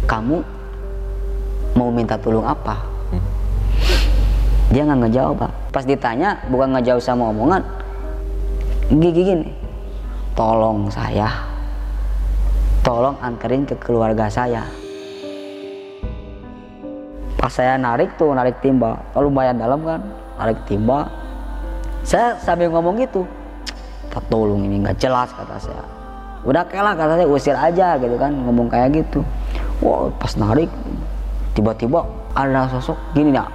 kamu mau minta tolong apa? Dia nggak ngejawab, Pak. Pas ditanya, bukan ngejawab sama omongan, gini, tolong saya, tolong anterin ke keluarga saya. Pas saya narik timba, lumayan dalam kan, narik timba, saya sambil ngomong gitu, tolong ini nggak jelas kata saya. Udah kalah kata saya, usir aja gitu kan, ngomong kayak gitu. Wah, pas narik, tiba-tiba ada sosok gini nak.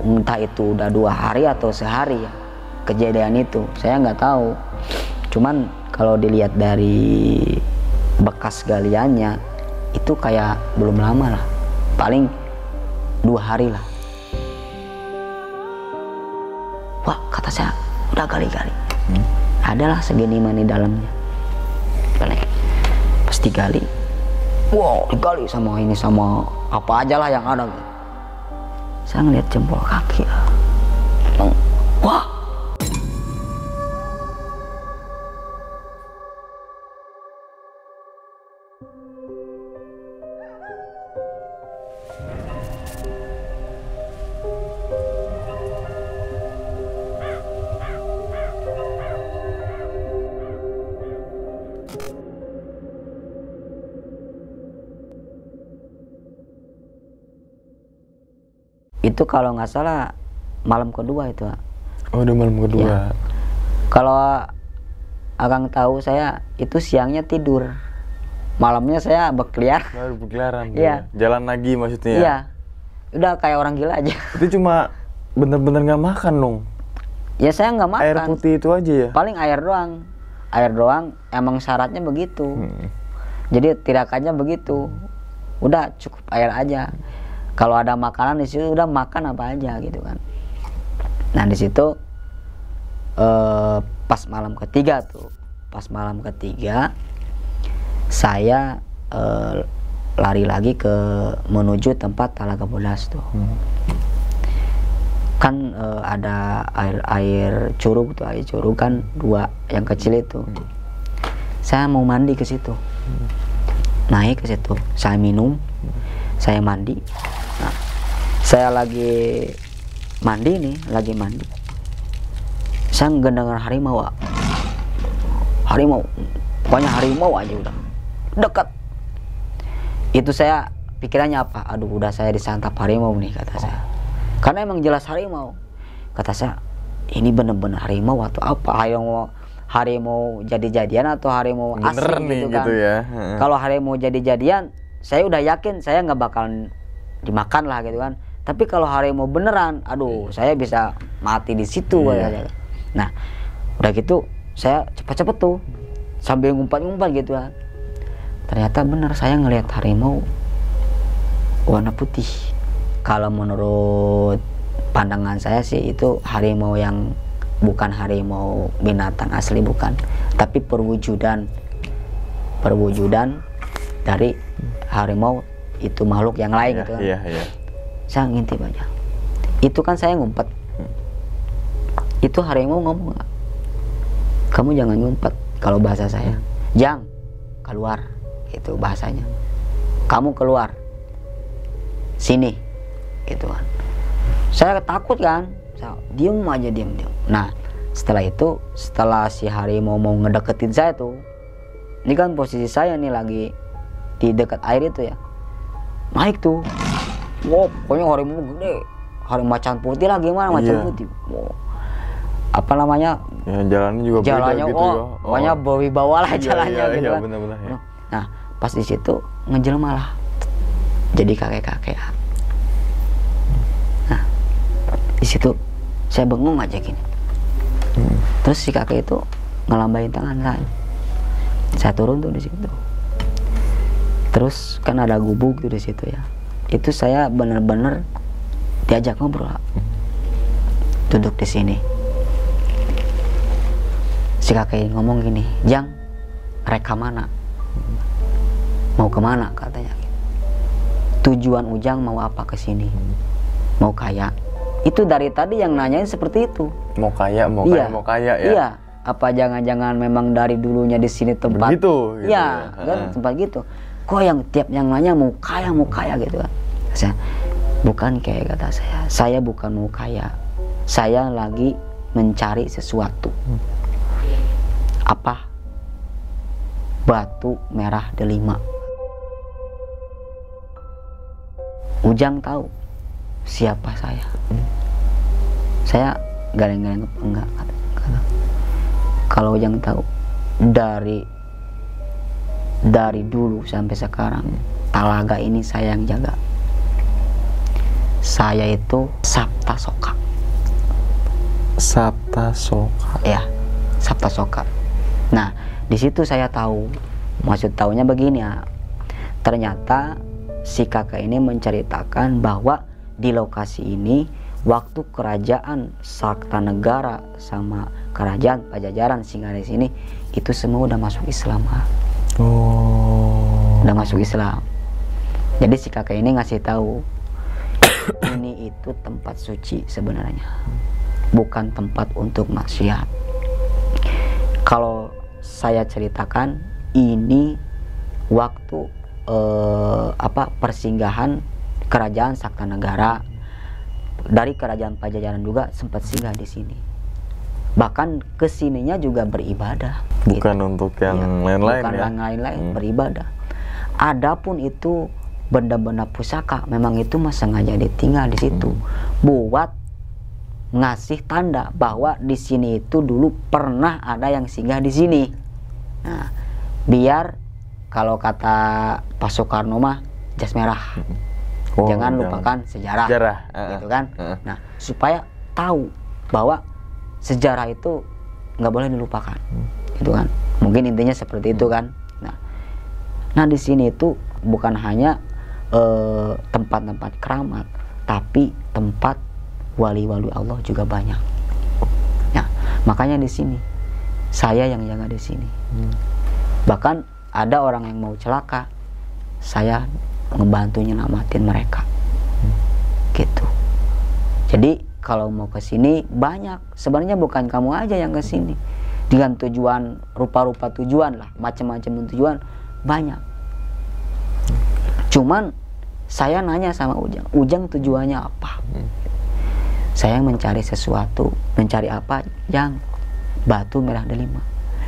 Entah itu udah 2 hari atau sehari ya kejadian itu, saya nggak tahu. Cuman kalau dilihat dari bekas galiannya itu kayak belum lama lah, paling 2 hari lah. Wah, kata saya udah gali-gali, adalah segini mani dalamnya. Pas digali, wow, digali sama ini sama apa aja lah yang ada. Saya ngeliat jempol kaki, wah, itu kalau nggak salah malam kedua itu. Oh, udah malam kedua. Ya. Kalau Akang tahu, saya itu siangnya tidur, malamnya saya berkeliaran. Baru berkeliaran. Iya. Jalan lagi maksudnya. Iya. Udah kayak orang gila aja. Itu cuma bener-bener nggak makan dong? Ya saya nggak makan. Air putih itu aja ya? Paling air doang. Air doang. Emang syaratnya begitu. Jadi tirakannya begitu. Udah cukup air aja. Kalau ada makanan di situ udah makan apa aja gitu kan. Nah di situ pas malam ketiga saya lari lagi ke menuju tempat Talaga Bodas tuh. Kan ada air curug kan 2 yang kecil itu. Saya mau mandi ke situ. Naik ke situ, saya minum, saya mandi. Nah, saya lagi mandi. Saya ngedengar harimau, Wak. Pokoknya harimau aja udah dekat. Itu saya pikirannya apa? Aduh, udah saya disantap harimau nih kata saya. Karena emang jelas harimau. Kata saya, ini bener-bener harimau atau apa? Harimau jadi-jadian atau harimau asli gitu kan? Gitu ya. Kalau harimau jadi-jadian, saya udah yakin saya nggak bakalan dimakan lah gitu kan. Tapi kalau harimau beneran, aduh, saya bisa mati di situ. Nah, udah gitu saya cepet-cepet tuh sambil ngumpat-ngumpat gitu kan. Ternyata bener, saya ngelihat harimau warna putih. Kalau menurut pandangan saya sih itu harimau yang bukan harimau binatang asli, bukan, tapi perwujudan dari harimau itu makhluk yang lain gitu kan. Saya ngintip aja. Itu kan saya ngumpet. Itu harimau ngomong nggak? Kamu jangan ngumpet, kalau bahasa saya. Jang, keluar, itu bahasanya. Kamu keluar, sini, gitu kan. Saya takut kan, saya diem aja. Nah, setelah si harimau mau ngedeketin saya tuh, ini kan posisi saya nih lagi di dekat air itu ya. Naik tuh, wow, pokoknya harimau gede, harimau macan putih lah, gimana macan putih. Wow. Apa namanya? Ya, jalannya juga beda gitu ya. Pokoknya berwibawa lah jalannya gitu kan. Bener-bener, ya. Nah, pas di situ ngejelma lah, jadi kakek-kakek. Nah, di situ saya bengong aja gini. Terus si kakek itu ngelambain tangan saya. Saya turun tuh di situ. Terus kan ada gubuk tuh di situ ya. Itu saya bener-bener diajak ngobrol. Duduk di sini. Si kakek ngomong gini, Jang, reka mana? Mau kemana katanya. Tujuan Ujang mau apa ke sini? Mau kaya? Itu dari tadi yang nanyain seperti itu. Mau kaya ya? Iya. apa jangan-jangan memang dari dulunya di sini tempat begitu gitu ya kan tempat gitu. Kok yang tiap yang nanya mau kaya gitu kan. Saya bukan kayak kata saya bukan mau kaya, saya lagi mencari sesuatu. Apa? Batu merah delima. Ujang tahu siapa saya. Saya galeng-galeng enggak kata. Kalau Ujang tahu dari dulu sampai sekarang talaga ini saya yang jaga. Saya itu Sabta Soka. Sabta Soka. Ya, Sabta Soka. Nah, di situ saya tahu. Maksud tahunya begini ya. Ternyata si kakak ini menceritakan bahwa di lokasi ini waktu kerajaan Sartanegara sama kerajaan Pajajaran singgah di sini itu semua udah masuk Islam. Udah masuk Islam. Jadi si kakak ini ngasih tahu ini itu tempat suci sebenarnya, bukan tempat untuk maksiat. Kalau saya ceritakan ini waktu persinggahan kerajaan Sartanegara, dari kerajaan Pajajaran juga sempat singgah di sini. Bahkan kesininya juga beribadah. Bukan gitu. Untuk yang lain-lain bukan ya? Bukan lain-lain, beribadah. Adapun itu benda-benda pusaka, memang itu mas sengaja ditinggal di situ buat ngasih tanda bahwa di sini itu dulu pernah ada yang singgah di sini. Nah, biar kalau kata Pak Soekarno mah jas merah. Jangan lupakan sejarah. Gitu kan. Nah, supaya tahu bahwa sejarah itu nggak boleh dilupakan, gitu kan. Mungkin intinya seperti itu kan. Nah di sini itu bukan hanya tempat-tempat keramat, tapi tempat wali-wali Allah juga banyak. Nah, makanya di sini saya yang jaga di sini. Bahkan ada orang yang mau celaka, saya ngebantu nyelamatin mereka. Gitu. Jadi kalau mau ke sini banyak, sebenarnya bukan kamu aja yang ke sini. Dengan tujuan, rupa-rupa tujuan lah, macam-macam tujuan banyak. Cuman saya nanya sama Ujang tujuannya apa? Saya mencari sesuatu, mencari apa? Yang batu merah delima.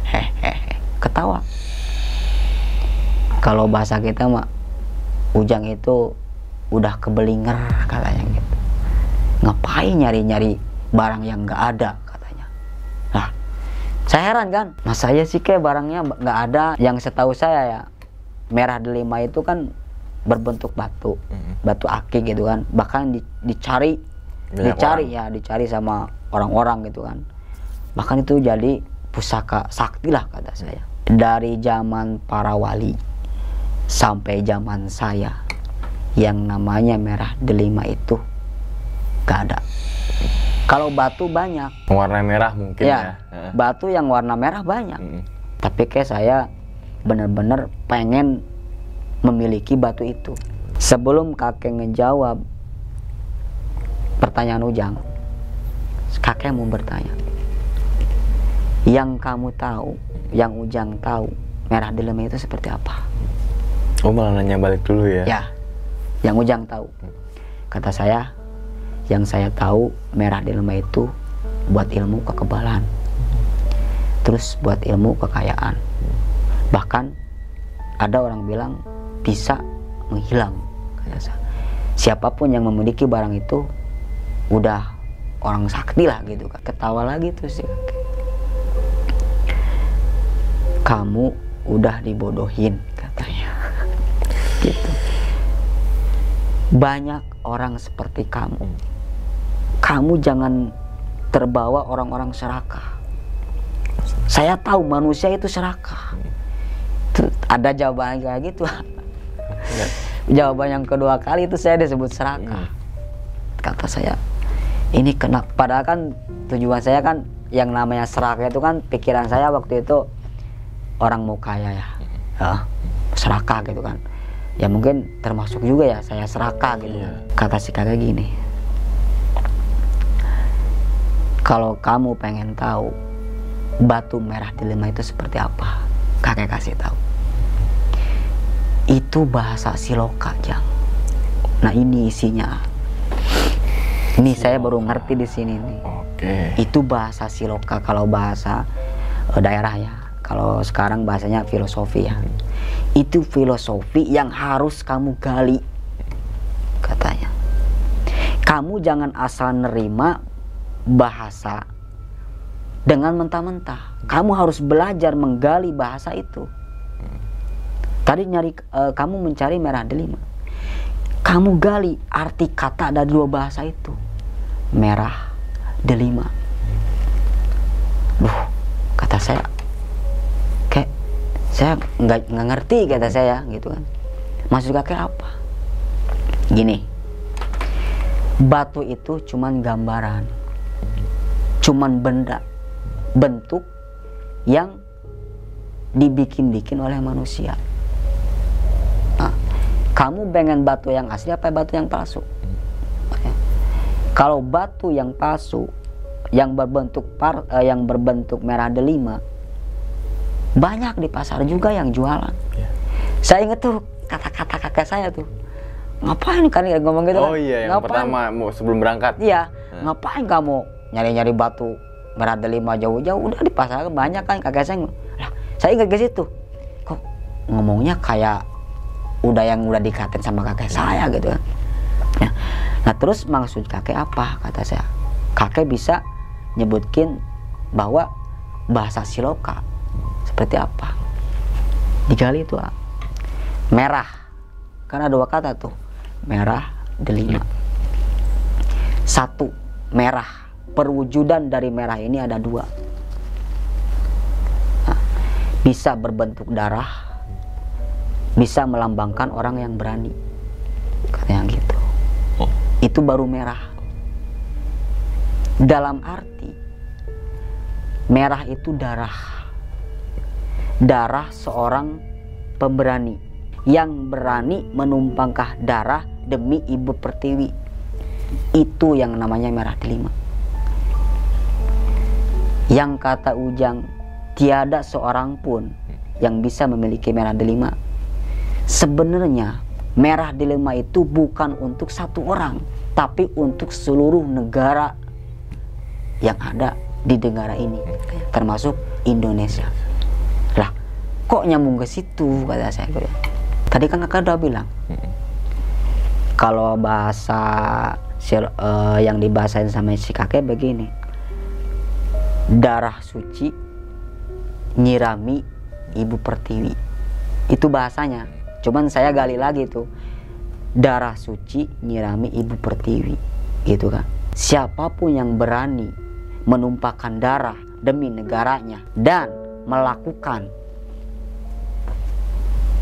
Hehehe, ketawa. Kalau bahasa kita mah Ujang itu udah kebelinger katanya gitu. Ngapain nyari-nyari barang yang nggak ada katanya. Nah, saya heran kan, mas saya sih kayak barangnya nggak ada. Yang setahu saya ya, merah delima itu kan berbentuk batu, batu akik gitu kan. Bahkan dicari sama orang-orang gitu kan. Bahkan itu jadi pusaka sakti lah kata saya. Dari zaman para wali sampai zaman saya, yang namanya merah delima itu gak ada. Kalau batu banyak, warna merah mungkin ya. Batu yang warna merah banyak. Tapi kayak saya bener-bener pengen memiliki batu itu. Sebelum kakek ngejawab pertanyaan Ujang, kakek mau bertanya, yang kamu tahu, yang Ujang tahu, merah delima itu seperti apa? Oh, malah nanya balik dulu ya? Ya, yang Ujang tahu. Kata saya, yang saya tahu merah delima itu buat ilmu kekebalan, terus buat ilmu kekayaan. Bahkan ada orang bilang bisa menghilang. Kata saya, siapapun yang memiliki barang itu udah orang sakti lah gitu. Ketawa lagi tuh sih. Kamu udah dibodohin katanya. Gitu. Banyak orang seperti kamu. Kamu jangan terbawa orang-orang serakah. Saya tahu manusia itu serakah. Ada jawaban kayak gitu. Jawaban yang kedua kali itu saya disebut serakah. Kata saya, ini kena. Padahal kan tujuan saya kan yang namanya serakah itu kan pikiran saya waktu itu orang mau kaya ya, serakah gitu kan. Ya mungkin termasuk juga ya saya serakah gitu. Kata si kakak gini, kalau kamu pengen tahu batu merah delima itu seperti apa? Kakek kasih tahu. Itu bahasa Siloka, Jang. Nah, ini isinya. Ini saya baru ngerti di sini nih. Oke. Itu bahasa Siloka kalau bahasa daerah ya. Kalau sekarang bahasanya filosofi ya. Itu filosofi yang harus kamu gali, katanya. Kamu jangan asal nerima bahasa dengan mentah-mentah. Kamu harus belajar menggali bahasa itu. Tadi kamu mencari merah delima. Kamu gali arti kata dari dua bahasa itu. Merah delima. Kata saya, kayak saya nggak ngerti, kata saya gitu kan. Maksud kakek apa? Gini, batu itu cuman gambaran, cuman benda, bentuk yang dibikin-bikin oleh manusia. Nah, kamu pengen batu yang asli apa batu yang palsu? Kalau batu yang palsu yang berbentuk merah delima, banyak di pasar juga yang jualan. Saya inget tuh kata-kata kakek saya tuh, ngapain kan ngomong gitu kan? Oh iya, yang ngapain? pertama sebelum berangkat. Iya, ngapain kamu nyari-nyari batu merah delima jauh-jauh? Udah di pasar banyak kan. Kakek saya, lah, saya ingat ke situ. Kok ngomongnya kayak udah dikatain sama kakek saya gitu kan. Nah, terus maksud kakek apa? Kata saya, kakek bisa nyebutkin bahwa bahasa Siloka seperti apa? Digali itu merah, karena dua kata tuh, merah delima. Satu, merah, perwujudan dari merah ini ada dua. Nah, bisa berbentuk darah, bisa melambangkan orang yang berani, katanya gitu. Itu baru merah. Dalam arti merah itu darah, darah seorang pemberani yang berani menumpangkan darah demi Ibu Pertiwi. Itu yang namanya merah delima. Yang kata Ujang, tiada seorang pun yang bisa memiliki merah delima. Sebenarnya merah delima itu bukan untuk satu orang, tapi untuk seluruh negara yang ada di negara ini, termasuk Indonesia. Lah, kok nyambung ke situ, kata saya. Tadi kan kakak udah bilang, kalau bahasa yang dibahasain sama si kakek begini, darah suci nyirami Ibu Pertiwi. Itu bahasanya. Cuman saya gali lagi tuh, darah suci nyirami Ibu Pertiwi, gitu kan. Siapapun yang berani menumpahkan darah demi negaranya dan melakukan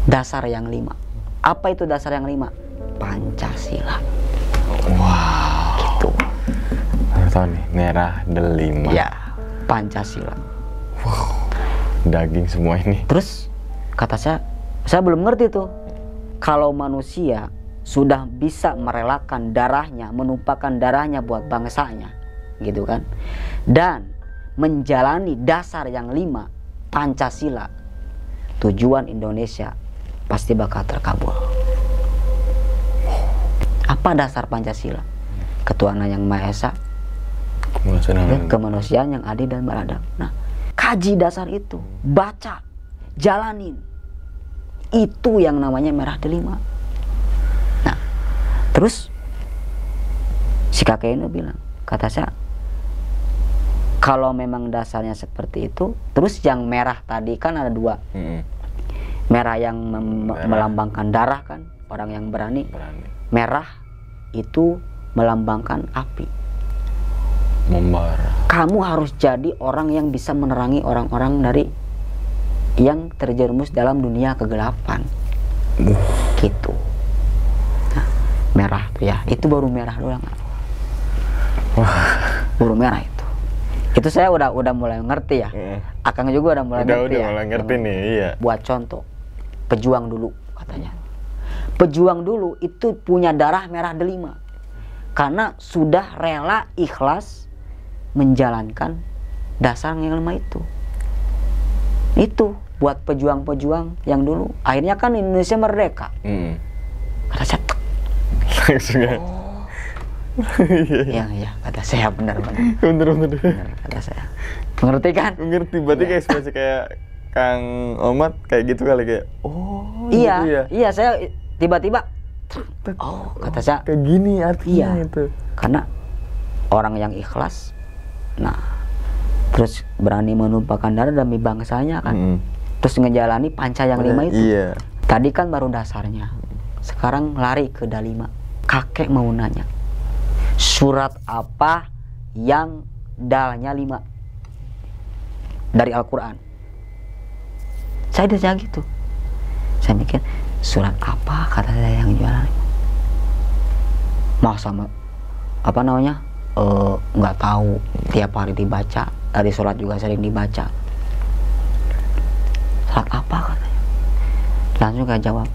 dasar yang 5. Apa itu dasar yang 5? Pancasila. Wow. Gitu. Tahu nih, merah delima. Ya, Pancasila. Wow. Daging semua ini. Terus kata saya belum ngerti tuh, kalau manusia sudah bisa merelakan darahnya, menumpahkan darahnya buat bangsanya, gitu kan, dan menjalani dasar yang 5, Pancasila, tujuan Indonesia pasti bakal terkabul. Apa dasar Pancasila? Ketuhanan yang Maha Esa, kemanusiaan yang adil dan beradab. Nah, kaji dasar itu, baca, jalanin. Itu yang namanya merah delima. Nah, terus si kakek ini bilang, kata saya, kalau memang dasarnya seperti itu, terus yang merah tadi kan ada 2. Merah yang melambangkan darah kan, orang yang berani. Merah itu melambangkan api, membara. Kamu harus jadi orang yang bisa menerangi orang-orang dari yang terjerumus dalam dunia kegelapan, gitu. Nah, merah tuh ya, itu baru merah doang. Baru merah itu saya udah mulai ngerti ya. Akang juga udah mulai ngerti ya. Mulai ngerti nih, iya. Buat contoh, pejuang dulu katanya. Pejuang dulu itu punya darah merah delima karena sudah rela ikhlas menjalankan dasar yang 5 itu. Itu buat pejuang-pejuang yang dulu. Akhirnya kan Indonesia merdeka. Kata saya, Langsung ya. iya, kata saya benar. Bener. Benar, kata saya. Mengerti kan? Ngerti, berarti kayak ekspresi kayak Kang Omat kayak gitu kali, kayak Iya, gitu ya. iya, saya tiba-tiba, kata saya, kayak gini artinya iya, itu. karena orang yang ikhlas, nah, terus berani menumpahkan darah demi bangsanya kan, terus ngejalani panca yang 5 itu. Iya. Tadi kan baru dasarnya, sekarang lari ke dalima. Kakek mau nanya, surat apa yang dalnya 5 dari Al-Quran? Saya ditanya gitu. Saya mikir, surat apa kata saya yang jualan? Masa apa namanya? Nggak tahu. Tiap hari dibaca, dari sholat juga sering dibaca. Surat apa katanya? Langsung saya jawab,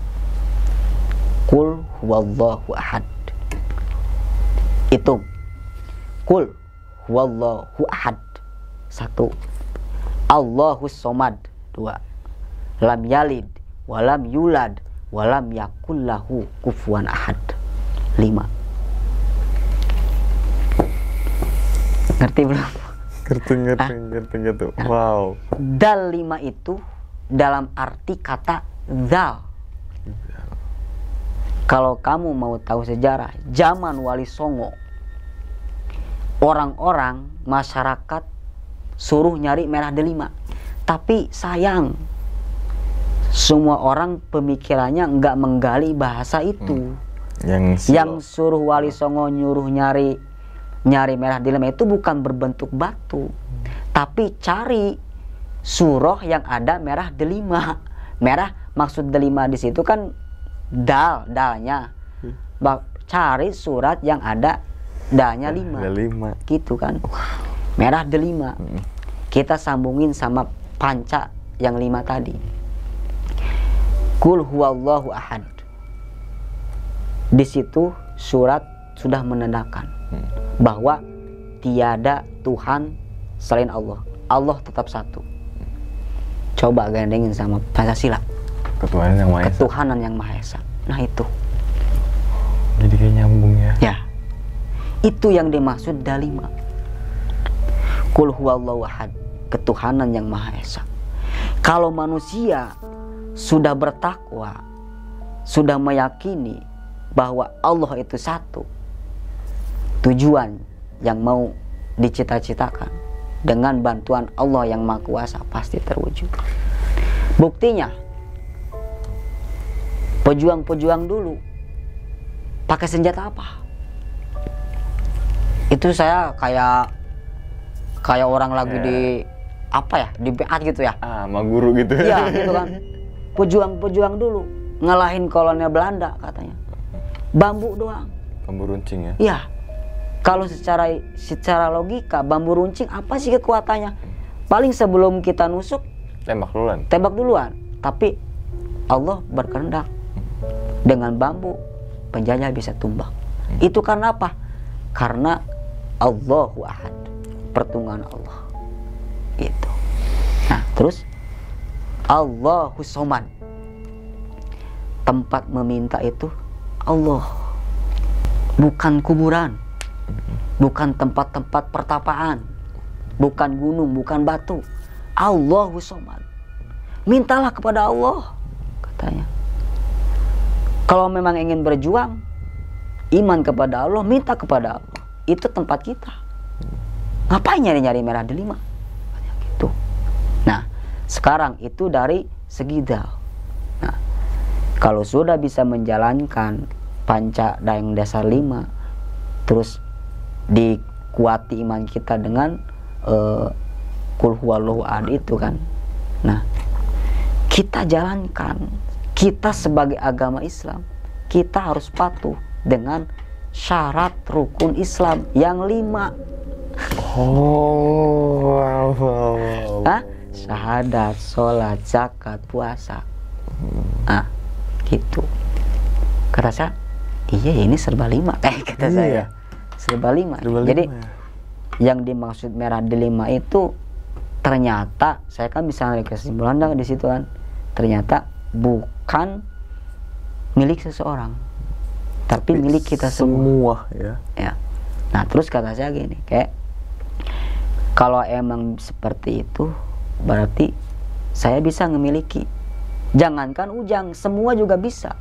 Qul huwallahu ahad. Itu Qul huwallahu ahad. 1. Allahus somad. 2. Lam yalid walam yulad walam yakullahu kufuwan ahad. 5. Ngerti belum? Ngerti. Wow. Dal 5 itu dalam arti kata zal. Kalau kamu mau tahu sejarah, zaman Wali Songo, orang-orang masyarakat suruh nyari merah delima. Tapi sayang, semua orang pemikirannya nggak menggali bahasa itu. Yang suruh Wali Songo nyuruh nyari merah delima itu bukan berbentuk batu, tapi cari surah yang ada merah delima. Merah maksud delima di situ kan dalnya. Cari surat yang ada dalnya 5. Gitu kan. Merah delima. Kita sambungin sama panca yang 5 tadi. Qul huwallahu ahad. Di situ surat sudah menandakan bahwa tiada Tuhan selain Allah. Allah tetap satu. Coba gandengin sama Pancasila. Ketuhanan yang Maha Esa. Nah itu. Jadi kayak nyambung ya. Ya. Itu yang dimaksud dalima. Qul huwallahu ahad. Ketuhanan yang Maha Esa. Kalau manusia sudah bertakwa, sudah meyakini bahwa Allah itu satu, tujuan yang mau dicita-citakan dengan bantuan Allah yang Maha Kuasa pasti terwujud. Buktinya, pejuang-pejuang dulu pakai senjata apa? Itu saya kayak orang lagi di apa ya, di beat gitu ya, sama guru gitu ya gitu kan. Pejuang-pejuang dulu ngalahin kolonial Belanda katanya bambu doang, bambu runcing ya. Iya, kalau secara logika bambu runcing apa sih kekuatannya? Paling sebelum kita nusuk tembak duluan. Tapi Allah berkehendak dengan bambu penjajah bisa tumbang. Itu karena apa? Karena Allahu ahad, pertunggal Allah. Itu. Nah, terus Allahu somad. Tempat meminta itu Allah. Bukan kuburan. Bukan tempat-tempat pertapaan. Bukan gunung, bukan batu. Allahu somad. Mintalah kepada Allah, katanya. Kalau memang ingin berjuang, iman kepada Allah, minta kepada Allah. Itu tempat kita. Ngapain nyari-nyari merah delima? Gitu. Nah, sekarang itu dari segi dal. Nah, kalau sudah bisa menjalankan panca dayang dasar 5, terus dikuati iman kita dengan qul huwallahu ahad itu kan. Nah, kita jalankan. Kita sebagai agama Islam, kita harus patuh dengan syarat rukun Islam yang 5. Wow. Syahadat, sholat, zakat, puasa. Gitu. Kata saya, iya ini serba 5. Kata saya, serba 5. Jadi yang dimaksud merah delima itu ternyata saya kan bisa narik kesimpulan di situ kan, ternyata bukan milik seseorang, tapi milik kita semua. Ya. Nah terus kata saya gini, kayak kalau emang seperti itu berarti saya bisa memiliki. Jangankan Ujang, semua juga bisa.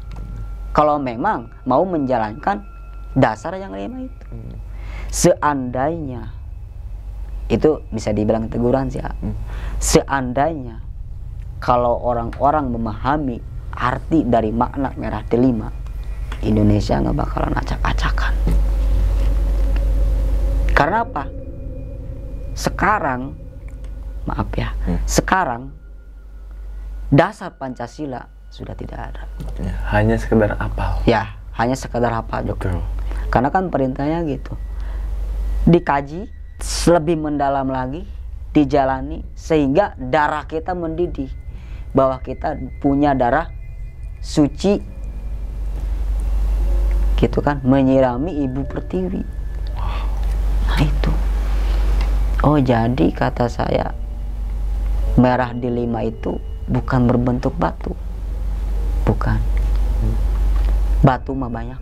Kalau memang mau menjalankan dasar yang 5 itu. Seandainya, itu bisa dibilang teguran sih ya. Seandainya kalau orang-orang memahami arti dari makna merah delima, Indonesia nggak bakalan acak-acakan. Karena apa? Sekarang, maaf ya, sekarang dasar Pancasila sudah tidak ada. Ya, hanya sekedar hafal. Ya, hanya sekedar hafal. Betul. Karena kan perintahnya gitu. Dikaji lebih mendalam lagi, dijalani sehingga darah kita mendidih, bahwa kita punya darah suci, gitu kan, menyirami ibu pertiwi. Nah itu. Oh jadi kata saya, merah delima itu bukan berbentuk batu, bukan. Batu mah banyak.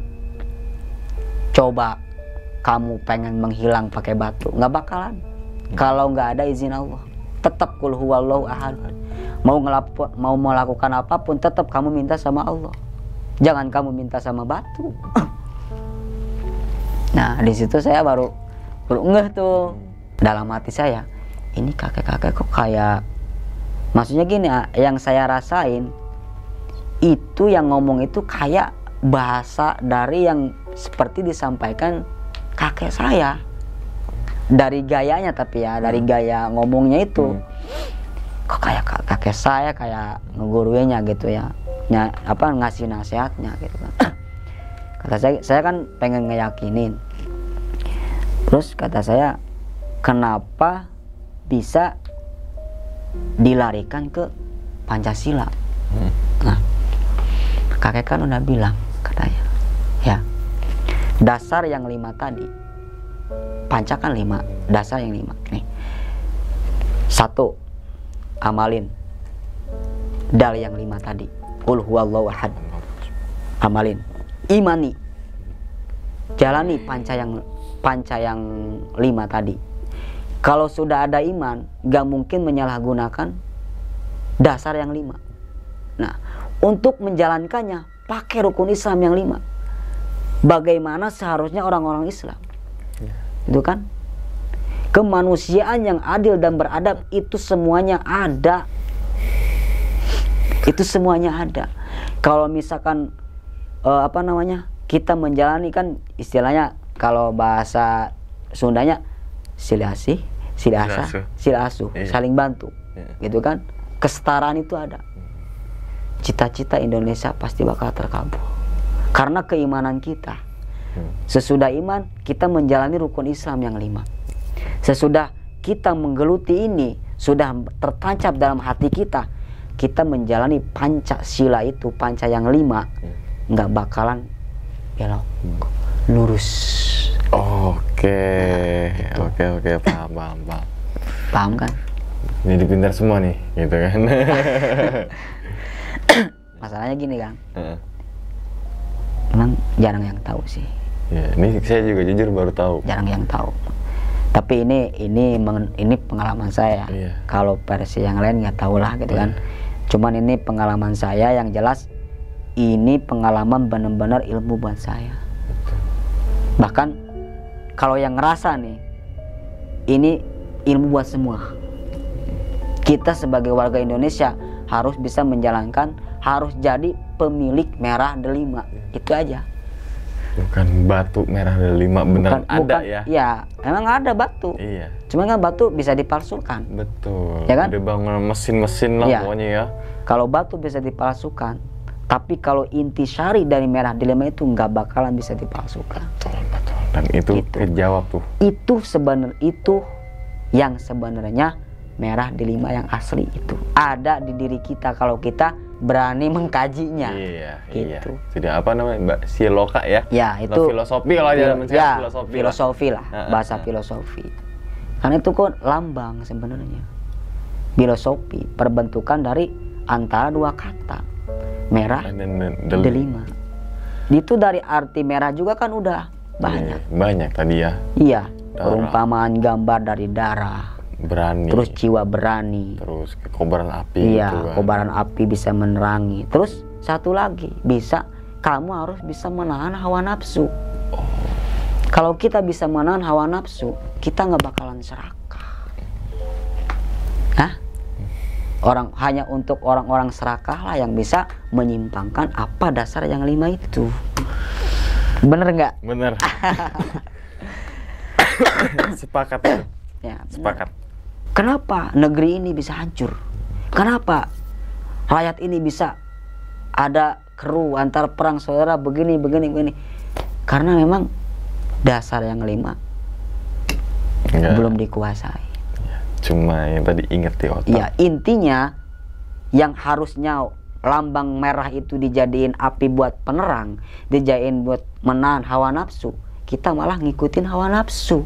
Coba kamu pengen menghilang pakai batu, nggak bakalan. Kalau nggak ada izin Allah, tetap kul huwallahu ahad. Mau melakukan apapun, tetap kamu minta sama Allah. Jangan kamu minta sama batu. Nah di situ saya baru ngeh tuh dalam hati saya, ini kakek-kakek kok kayak, maksudnya gini, yang saya rasain itu yang ngomong itu kayak bahasa dari yang seperti disampaikan kakek saya, dari gayanya, tapi ya dari gaya ngomongnya itu kok kayak kakek saya, kayak ngeguruinnya gitu ya, ngasih nasihatnya gitu kan. Kata saya kan pengen ngeyakinin. Terus kata saya, kenapa bisa dilarikan ke Pancasila? Nah, kakek kan udah bilang katanya, ya dasar yang 5 tadi, panca kan 5, dasar yang 5 nih. 1, amalin dal yang 5 tadi, qul huwallahu ahad, amalin. Imani, jalani panca yang 5 tadi. Kalau sudah ada iman, gak mungkin menyalahgunakan dasar yang 5. Nah, untuk menjalankannya pakai rukun Islam yang 5. Bagaimana seharusnya orang-orang Islam, itu kan? Kemanusiaan yang adil dan beradab itu semuanya ada. Itu semuanya ada. Kalau misalkan kita menjalani, kan istilahnya kalau bahasa Sundanya silasi, silasa, silasu, saling bantu, gitu kan? Kesetaraan itu ada. Cita-cita Indonesia pasti bakal terkabul karena keimanan kita. Sesudah iman, kita menjalani rukun Islam yang 5. Sesudah kita menggeluti ini, sudah tertancap dalam hati kita, kita menjalani Pancasila itu, panca yang 5, nggak bakalan belok, lurus. Oke, paham. Paham kan? Jadi pintar semua nih, gitu kan? Masalahnya gini kan, memang jarang yang tahu sih. Ya, ini saya juga jujur baru tahu. Jarang yang tahu. Tapi ini pengalaman saya. Iya. Kalau versi yang lain nggak tahu lah gitu kan. Cuman ini pengalaman saya, yang jelas ini pengalaman benar-benar ilmu buat saya. Bahkan kalau yang ngerasa nih, ini ilmu buat semua. Kita sebagai warga Indonesia harus bisa menjalankan, harus jadi pemilik merah delima. Itu aja. Bukan batu merah delima, beneran ada ya? Ya, emang ada batu. Iya. Cuma kan batu bisa dipalsukan. Betul. Ya kan? Udah bangun mesin-mesin lah pokoknya ya. Kalau batu bisa dipalsukan, tapi kalau intisari dari merah delima itu nggak bakalan bisa dipalsukan. Betul. Dan itu gitu. Kejawab tuh. Itu yang sebenarnya merah delima yang asli itu ada di diri kita kalau kita berani mengkajinya. Iya, gitu. Iya. Tidak apa namanya, Mbak Siloka ya? Ya, itu filosofi lah ya, filosofi lah, bahasa filosofi. Karena itu kok lambang sebenarnya. filosofi perbentukan dari antara dua kata, merah, delima. Itu dari arti merah juga kan udah banyak. Banyak tadi ya. Iya, Darah. perumpamaan gambar dari darah. Berani. Terus jiwa berani. Terus kobaran api. Iya, gitu kan. kobaran api bisa menerangi. Terus satu lagi, kamu harus bisa menahan hawa nafsu. Kalau kita bisa menahan hawa nafsu, kita nggak bakalan serakah. Hah? Hanya untuk orang-orang serakah lah yang bisa menyimpangkan apa dasar yang 5 itu. Bener nggak? Bener. Sepakat. Ya, bener. Sepakat. Kenapa negeri ini bisa hancur? Kenapa rakyat ini bisa ada keruh antar perang saudara begini. Karena memang dasar yang 5 belum dikuasai. Ya, cuma yang tadi inget di otak. Ya, intinya yang harusnya lambang merah itu dijadiin api buat penerang, dijadiin buat menahan hawa nafsu, kita malah ngikutin hawa nafsu.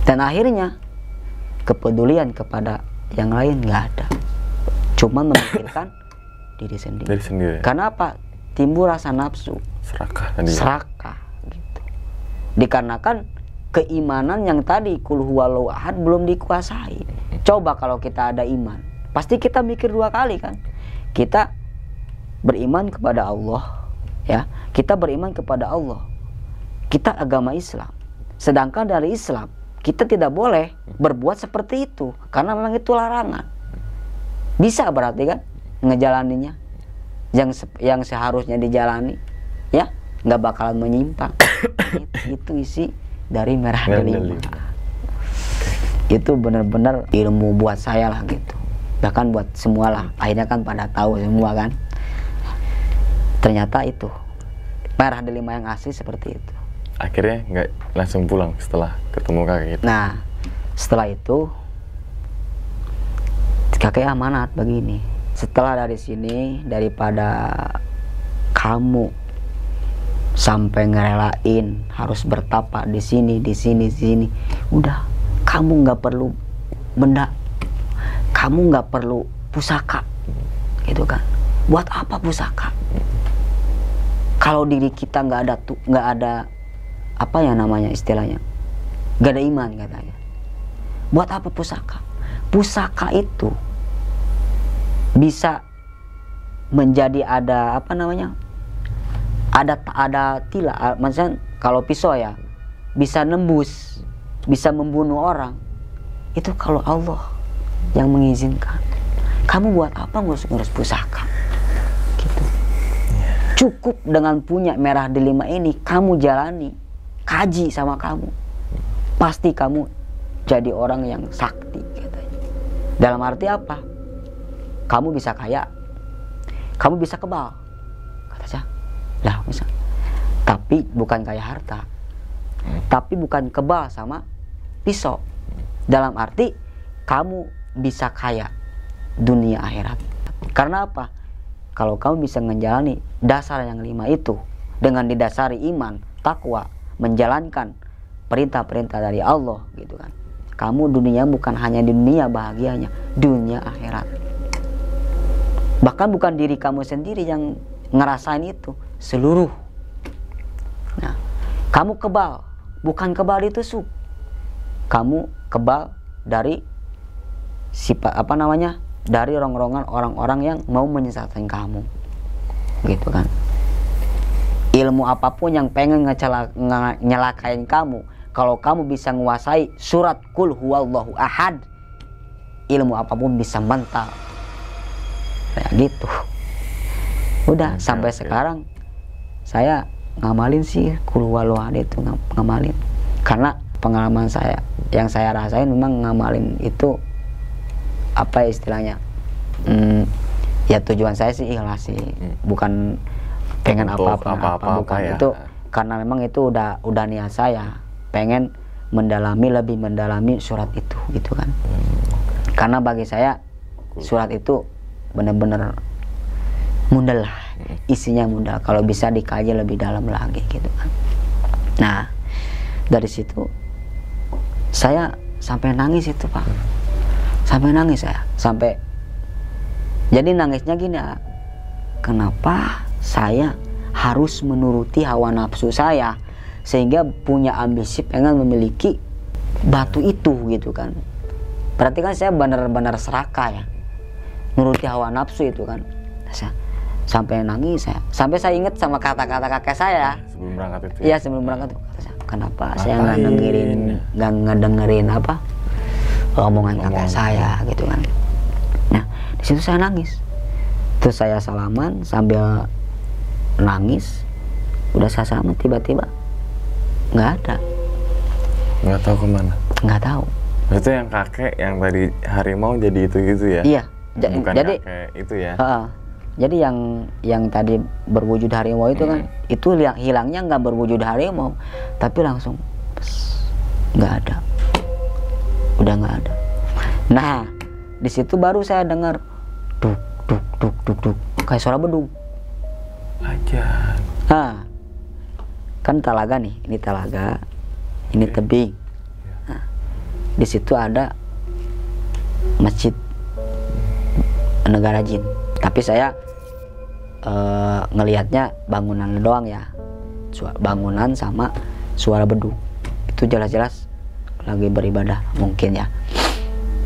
Dan akhirnya kepedulian kepada yang lain nggak ada, cuma memikirkan diri sendiri. Karena apa? Timbul rasa nafsu, serakah gitu. Dikarenakan keimanan yang tadi kul huwallahu ahad belum dikuasai. Coba kalau kita ada iman, pasti kita mikir 2 kali kan. Kita beriman kepada Allah, ya. Kita beriman kepada Allah. Kita agama Islam. Sedangkan dari Islam kita tidak boleh berbuat seperti itu karena memang itu larangan. Bisa berarti kan ngejalaninya yang seharusnya dijalani, ya, nggak bakalan menyimpang. Itu isi dari merah delima. Itu benar-benar ilmu buat saya lah gitu, bahkan buat semua lah. Akhirnya kan pada tahu semua kan, ternyata itu merah delima yang asli seperti itu. Akhirnya nggak langsung pulang setelah ketemu kakek itu. Nah, setelah itu kakek amanat begini, setelah dari sini, daripada kamu sampai ngerelain harus bertapa di sini, udah, kamu nggak perlu benda, kamu nggak perlu pusaka, gitu kan? Buat apa pusaka? Kalau diri kita nggak ada apa ya namanya istilahnya, nggak ada iman katanya. Buat apa pusaka? Pusaka itu bisa menjadi ada apa namanya, ada tila, maksudnya kalau pisau ya bisa nembus, bisa membunuh orang. Itu kalau Allah yang mengizinkan. Kamu buat apa ngurus pusaka gitu. Cukup dengan punya merah delima ini, kamu jalani, kaji sama kamu, pasti kamu jadi orang yang sakti katanya. Dalam arti apa? Kamu bisa kaya, kamu bisa kebal, kata saya. Lah bisa. Tapi bukan kaya harta, tapi bukan kebal sama pisau. Dalam arti kamu bisa kaya dunia akhirat. Karena apa? Kalau kamu bisa menjalani dasar yang 5 itu dengan didasari iman, takwa, menjalankan perintah-perintah dari Allah gitu kan. Kamu dunia bukan hanya di dunia bahagianya, dunia akhirat. Bahkan bukan diri kamu sendiri yang ngerasain itu, seluruh. Nah, kamu kebal, bukan kebal ditusuk. Kamu kebal dari sifat apa namanya? Dari rongrongan orang-orang yang mau menyesatkan kamu. Gitu kan. Ilmu apapun yang pengen nyelakain kamu, kalau kamu bisa menguasai surat kul huwallahu ahad, ilmu apapun bisa mental. Kayak gitu. Udah sampai sekarang saya ngamalin sih kul huwallahu ahad itu, ngamalin. Karena pengalaman saya yang saya rasain memang ngamalin itu apa istilahnya? Ya tujuan saya sih ikhlas sih, bukan pengen apa-apa bukan ya. Itu karena memang itu udah niat saya pengen lebih mendalami surat itu gitu kan. Karena bagi saya surat itu benar-benar mudah lah, isinya mudah, kalau bisa dikaji lebih dalam lagi gitu kan. Nah, dari situ saya sampai nangis itu Pak, Sampai nangis saya, sampai jadi nangisnya gini, kenapa saya harus menuruti hawa nafsu saya sehingga punya ambisi pengen memiliki batu itu gitu kan. Berarti kan saya benar-benar serakah ya, nuruti hawa nafsu itu kan. Sampai nangis saya, sampai saya ingat sama kata-kata kakek saya sebelum berangkat itu. Iya, sebelum berangkat tuh kata saya, kenapa saya nggak ngedengerin apa omongan kakek saya gitu kan. Nah di situ saya nangis, terus saya salaman sambil nangis. Udah saya salaman, tiba-tiba nggak ada. Nggak tahu kemana. Nggak tahu. Itu yang kakek yang tadi harimau jadi itu gitu ya? Iya. Bukan jadi kakek itu ya? Jadi yang tadi berwujud harimau itu kan, itu hilangnya nggak berwujud harimau, tapi langsung nggak ada, udah nggak ada. Nah di situ baru saya dengar duk duk duk duk duk kayak suara bedung. Aja. Nah kan talaga nih, ini talaga, ini tebing. Nah, di situ ada masjid negara jin, tapi saya ngelihatnya bangunan doang ya, bangunan sama suara bedung. Itu jelas-jelas lagi beribadah mungkin ya,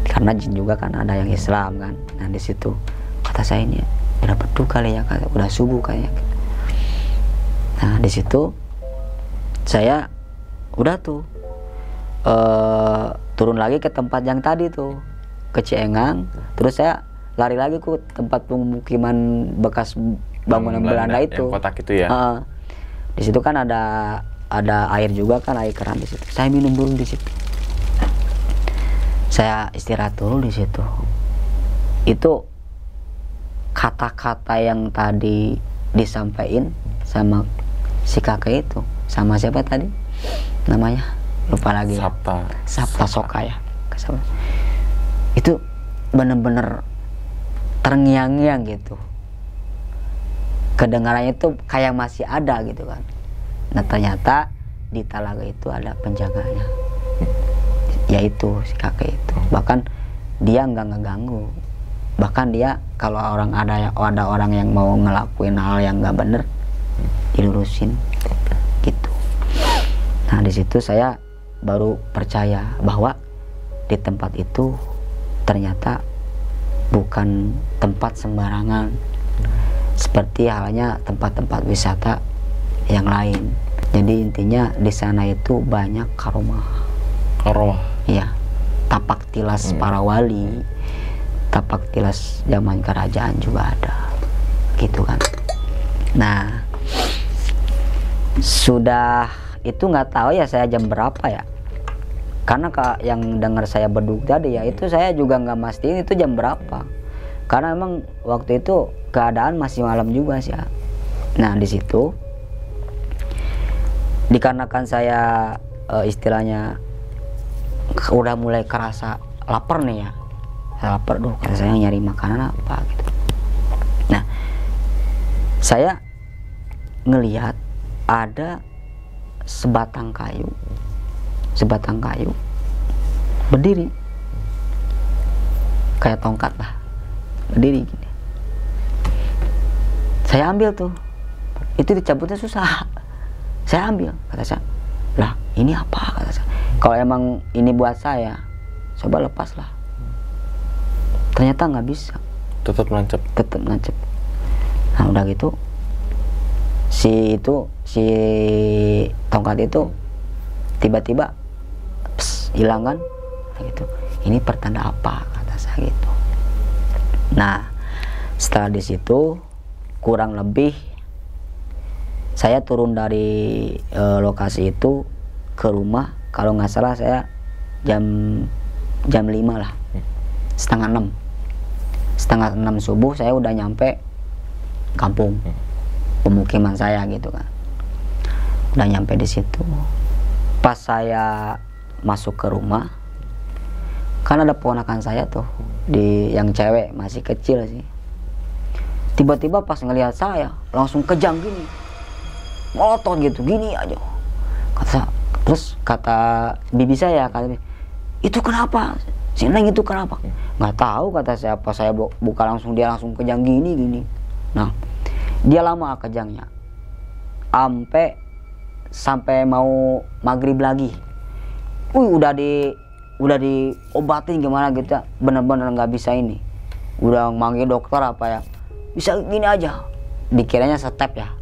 karena jin juga kan ada yang Islam kan. Nah di situ kata saya, ini udah bedung kali ya, udah subuh kayaknya. Nah di situ saya udah tuh turun lagi ke tempat yang tadi tuh, ke Ciengang. Terus saya lari lagi ke tempat pemukiman bekas bangunan Belanda itu, yang kotak itu ya. Di situ kan ada air juga kan, air keran di situ. Saya minum dulu di situ. Saya istirahat dulu di situ. Itu kata-kata yang tadi disampaikan sama si kakek itu, sama siapa tadi namanya, lupa lagi. Sabta Soka ya. Itu bener-bener terngiang-ngiang gitu. Kedengarannya itu kayak masih ada gitu kan. Nah ternyata di talaga itu ada penjaganya, yaitu si kakek itu. Bahkan dia nggak ngeganggu, bahkan dia kalau ada orang yang mau ngelakuin hal yang nggak bener, dilurusin gitu. Nah di situ saya baru percaya bahwa di tempat itu ternyata bukan tempat sembarangan seperti halnya tempat-tempat wisata yang lain. Jadi intinya di sana itu banyak karomah. Iya, tapak tilas para wali, tapak tilas zaman kerajaan juga ada, gitu kan. Nah, sudah itu nggak tahu ya saya jam berapa ya. Karena yang dengar saya beduk tadi ya, itu saya juga nggak mastiin itu jam berapa. Karena emang waktu itu keadaan masih malam juga sih ya. Nah di situ dikarenakan saya istilahnya udah mulai kerasa lapar nih ya, saya lapar kata saya nyari makanan apa gitu. Nah saya ngelihat ada sebatang kayu berdiri kayak tongkat lah, berdiri gini. Saya ambil tuh, itu dicabutnya susah. Saya ambil, kata saya, lah ini apa, kata saya. Kalau emang ini buat saya, coba lepas lah. Ternyata nggak bisa. Tetap nancep. Nah udah gitu, si tongkat itu tiba-tiba hilang kan, gitu. Ini pertanda apa, kata saya gitu. Nah setelah di situ kurang lebih saya turun dari lokasi itu ke rumah, kalau nggak salah saya jam 5 lah, setengah 6 subuh saya udah nyampe kampung pemukiman saya gitu kan. Udah nyampe di situ. Pas saya masuk ke rumah, kan ada ponakan saya tuh, yang cewek masih kecil sih. Tiba-tiba pas ngelihat saya langsung kejang gini, melotot gitu, gini aja. Terus kata bibi saya, itu kenapa si Neng itu kenapa? Nggak tahu kata saya, apa saya buka langsung dia langsung kejang gini. Nah, dia lama kejangnya, sampai mau maghrib lagi. Udah diobatin gimana gitu ya, bener-bener nggak bisa ini. Udah manggil dokter apa ya, bisa gini aja. Dikiranya step ya.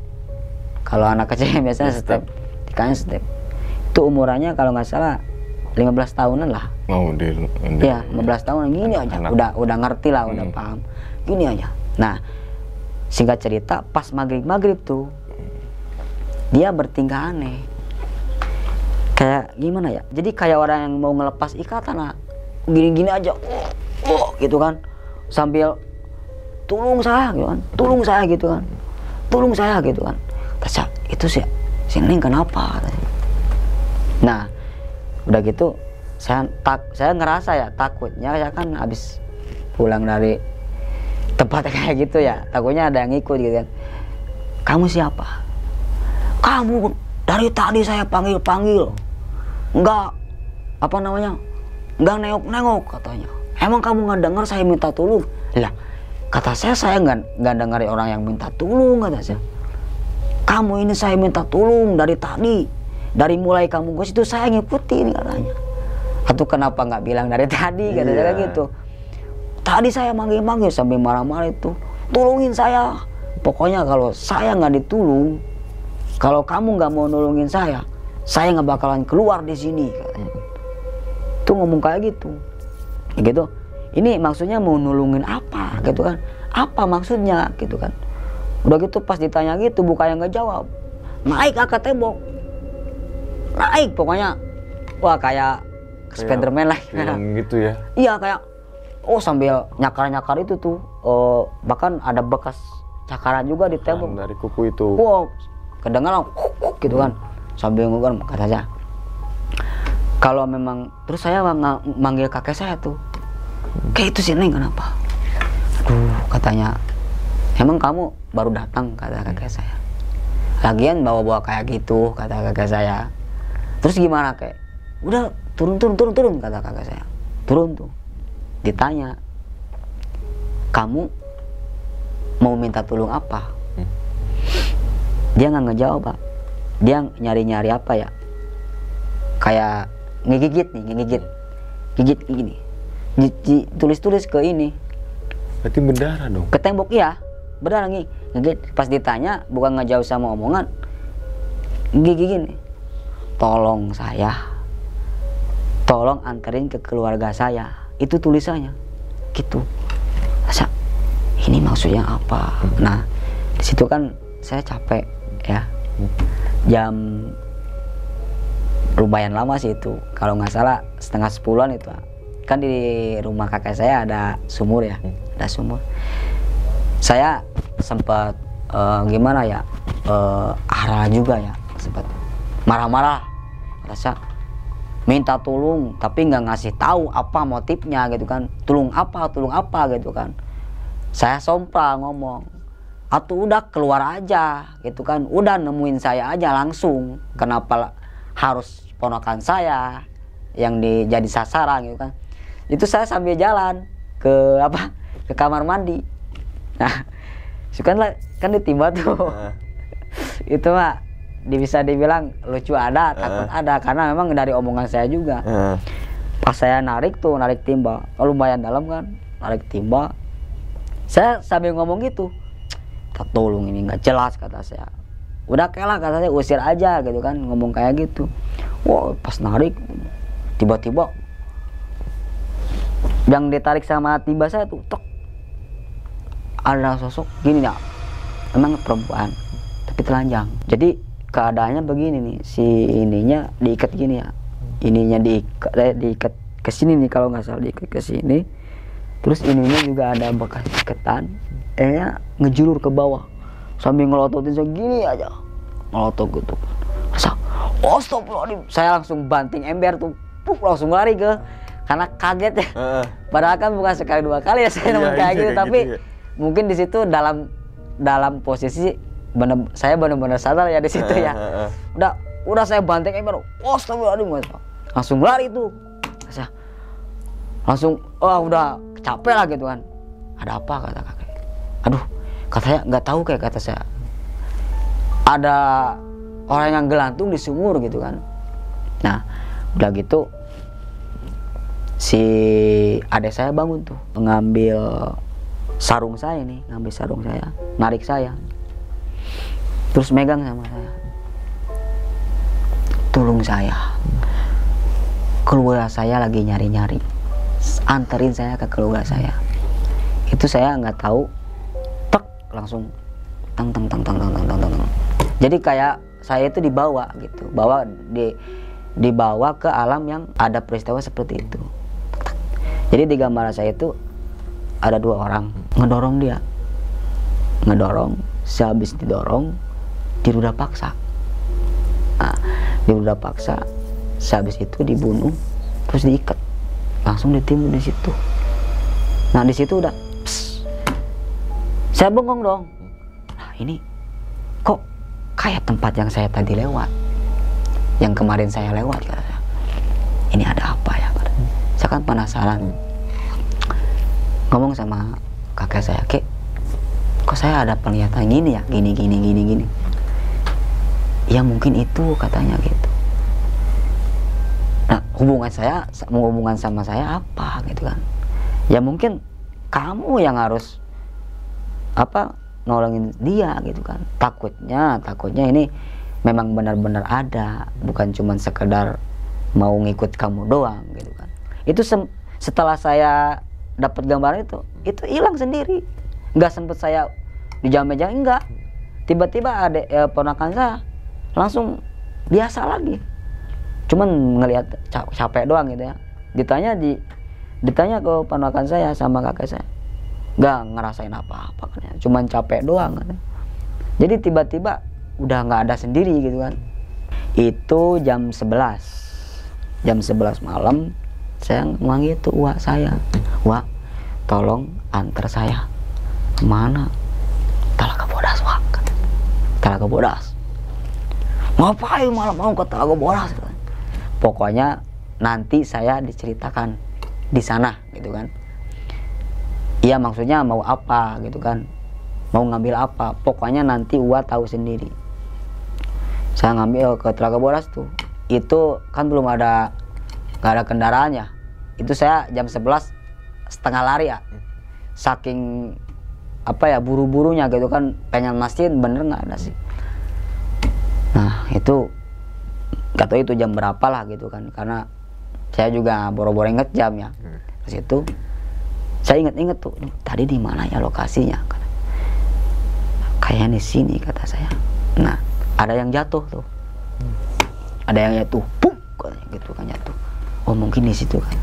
Kalau anak kecil biasanya step. Dikanya step. Itu umurannya kalau nggak salah 15 tahunan lah. Oh, Iya, 15 tahun gini aja. Udah ngerti lah, udah paham. Gini aja. Nah, singkat cerita pas maghrib tuh dia bertingkah aneh. Kayak gimana ya? Jadi kayak orang yang mau ngelepas ikatan lah. Gini-gini aja. Gitu kan. Sambil tolong saya gitu kan. Tolong saya gitu kan. Terus itu sih si Neng kenapa? Nah, udah gitu saya ngerasa ya takutnya ya kan habis pulang dari tempat kayak gitu ya, takutnya ada yang ikut gitu kan. Kamu siapa? Kamu dari tadi saya panggil nggak nengok katanya. Emang kamu nggak dengar saya minta tolong? Lah, kata saya nggak dengar orang yang minta tolong, kata saya. Kamu ini saya minta tolong dari tadi, dari mulai kamu ke situ saya ngikutin katanya. Atau kenapa nggak bilang dari tadi, kata saya gitu. Tadi saya manggil sambil marah-marah itu, tolongin saya. Pokoknya kalau saya nggak ditolong, kalau kamu nggak mau nolongin saya nggak bakalan keluar di sini. Tuh ngomong kayak gitu. Gitu. Ini maksudnya mau nolongin apa gitu kan? Apa maksudnya gitu kan? Udah gitu pas ditanya gitu bukannya nggak jawab. Naik ke tembok. Naik pokoknya. Wah kayak Spiderman lah gitu ya. Iya kayak sambil nyakar itu tuh bahkan ada bekas cakaran juga di tembok dari kuku itu. Kedengaran gitu kan sambil ngomong katanya. Kalau memang terus saya manggil kakek saya tuh. Kayak itu sih Neng kenapa? Aduh katanya. Emang kamu baru datang kata kakek saya. Lagian bawa kayak gitu kata kakek saya. Terus gimana kayak? Udah turun kata kakak saya. Turun tuh. Ditanya, kamu mau minta tolong apa? Dia nggak ngejawab Pak. Dia nyari apa ya? Kayak ngegigit gini. Tulis ke ini. Berarti berdarah dong. Ke tembok ya. Berdarah ngigit. Pas ditanya bukan ngejauh sama omongan. Gigi gini. Tolong anterin ke keluarga saya. Itu tulisannya gitu. Masa ini maksudnya apa? Nah di situ kan saya capek ya. Jam lumayan lama sih itu. Kalau nggak salah 9:30 itu. Kan di rumah kakek saya ada sumur ya. Ada sumur. Saya sempat gimana ya? Arah juga ya. Sempat marah-marah. Rasa minta tolong tapi nggak ngasih tahu apa motifnya gitu kan. Tolong apa gitu kan. Saya sompral ngomong, atau udah keluar aja gitu kan, udah nemuin saya aja langsung, kenapa harus ponakan saya yang jadi sasaran gitu kan. Itu saya sambil jalan ke kamar mandi. Nah kan ditimba tuh. Itu mah bisa dibilang lucu ada, takut ada, karena memang dari omongan saya juga. Pas saya narik timba, lumayan dalam kan, narik timba, saya sambil ngomong gitu, tolong ini nggak jelas kata saya. Udah kalah kata saya, usir aja gitu kan, ngomong kayak gitu. Wah pas narik, tiba-tiba yang ditarik sama timba saya tuh, tok, ada sosok gini ya, emang perempuan tapi telanjang. Jadi keadaannya begini nih, si ininya diikat gini ya, ininya diikat ke sini nih kalau nggak salah, diikat ke sini, terus ininya juga ada bekas ikatan, ngejulur ke bawah sambil ngelototin saya gini aja, ngelotot gitu. Astagfirullahaladzim, saya langsung banting ember tuh, langsung lari karena kaget ya. Padahal kan bukan sekali dua kali ya saya nemu kayak gitu, tapi gitu, mungkin di situ dalam posisi saya benar-benar sadar ya di situ ya. Udah saya banting ember, astagfirullahaladzim, langsung lari tuh. Langsung, oh udah capek lah gitu kan. Ada apa kata kakek? Aduh, katanya nggak tahu kayak kata saya. Ada orang yang gelantung di sumur gitu kan. Nah, udah gitu si adik saya bangun tuh, mengambil sarung saya nih, ngambil sarung saya, narik saya, terus megang sama saya. Tolong saya, keluarga saya lagi nyari-nyari, anterin saya ke keluarga saya. Itu saya nggak tahu, tek langsung tang tang tang tang tang tang tang tang. Jadi kayak saya itu dibawa gitu, dibawa ke alam yang ada peristiwa seperti itu. Jadi di gambaran saya itu ada 2 orang ngedorong dia, sehabis didorong dirudah paksa. Nah, dirudah paksa, sehabis itu dibunuh, terus diikat, langsung ditimbun di situ. Nah di situ udah, saya bengong dong. Nah ini kok kayak tempat yang saya tadi lewat, yang kemarin saya lewat, katanya. Ini ada apa ya? Saya kan penasaran. Ngomong sama kakek saya, Kek, kok saya ada penglihatan gini ya, gini. Ya mungkin itu katanya gitu. Nah hubungan sama saya apa gitu kan? Ya mungkin kamu yang harus nolongin dia gitu kan. Takutnya ini memang benar-benar ada, bukan cuma sekedar mau ngikut kamu doang gitu kan. Itu setelah saya dapat gambaran itu hilang sendiri, nggak sempet saya dijam-jam, enggak. Tiba-tiba ada ponakan saya langsung biasa lagi, cuman ngelihat capek doang gitu ya. Ditanya ke ponakan saya sama kakek saya, nggak ngerasain apa-apa kan ya, cuman capek doang kan. Jadi tiba-tiba udah nggak ada sendiri gitu kan. Itu jam 11 malam saya manggil tuh Wak saya, Wak tolong antar saya kemana? Talaga Bodas, Wak. Talaga Bodas. Ngapain malam-malam ke Talaga Bodas? Pokoknya nanti saya diceritakan di sana gitu kan. Iya maksudnya mau apa gitu kan, mau ngambil apa, pokoknya nanti Wak tahu sendiri. Saya ngambil ke Talaga Bodas tuh, itu kan nggak ada kendaraannya. Itu saya jam 11 setengah lari ya, saking buru-burunya gitu kan, pengen mastiin bener nggak ada sih. Nah itu nggak tahu itu jam berapa lah gitu kan, karena saya juga boro-boro inget jam ya. Terus itu saya inget tuh, tadi di mana ya lokasinya, kayaknya di sini kata saya. Nah ada yang jatuh tuh, pum katanya gitu kan, jatuh. Oh mungkin di situ kan.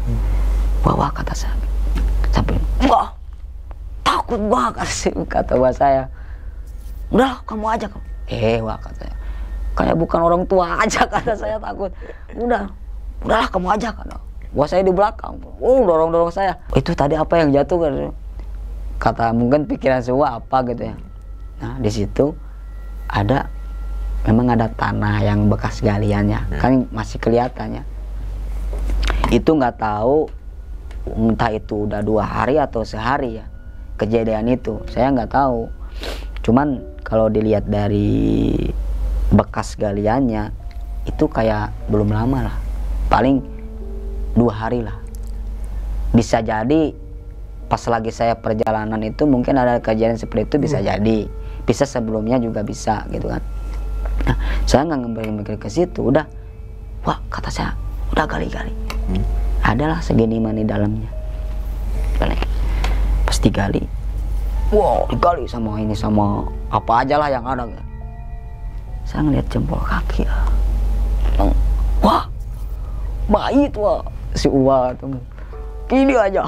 Wah kata saya, sampai wah takut gua, kata wah saya. Udah kamu aja kamu. Wah kata saya, kayak bukan orang tua aja kata saya takut. Udahlah kamu aja kata. Wah saya di belakang, dorong saya. Itu tadi apa yang jatuh kan? Kata mungkin pikiran semua apa gitu ya. Nah di situ memang ada tanah yang bekas galiannya, kan masih kelihatannya. Itu nggak tahu entah itu udah 2 hari atau sehari ya kejadian itu, saya nggak tahu. Cuman kalau dilihat dari bekas galiannya itu kayak belum lama lah, paling 2 hari lah. Bisa jadi pas lagi saya perjalanan itu mungkin ada kejadian seperti itu, bisa jadi, bisa sebelumnya juga bisa gitu kan. Nah saya nggak mikir ke situ, udah wah kata saya udah gali-gali, adalah segini mana dalamnya. Pas digali, wow digali sama apa aja lah yang ada. Saya ngeliat jempol kaki, wah bait wah si Uwa tuh gini aja.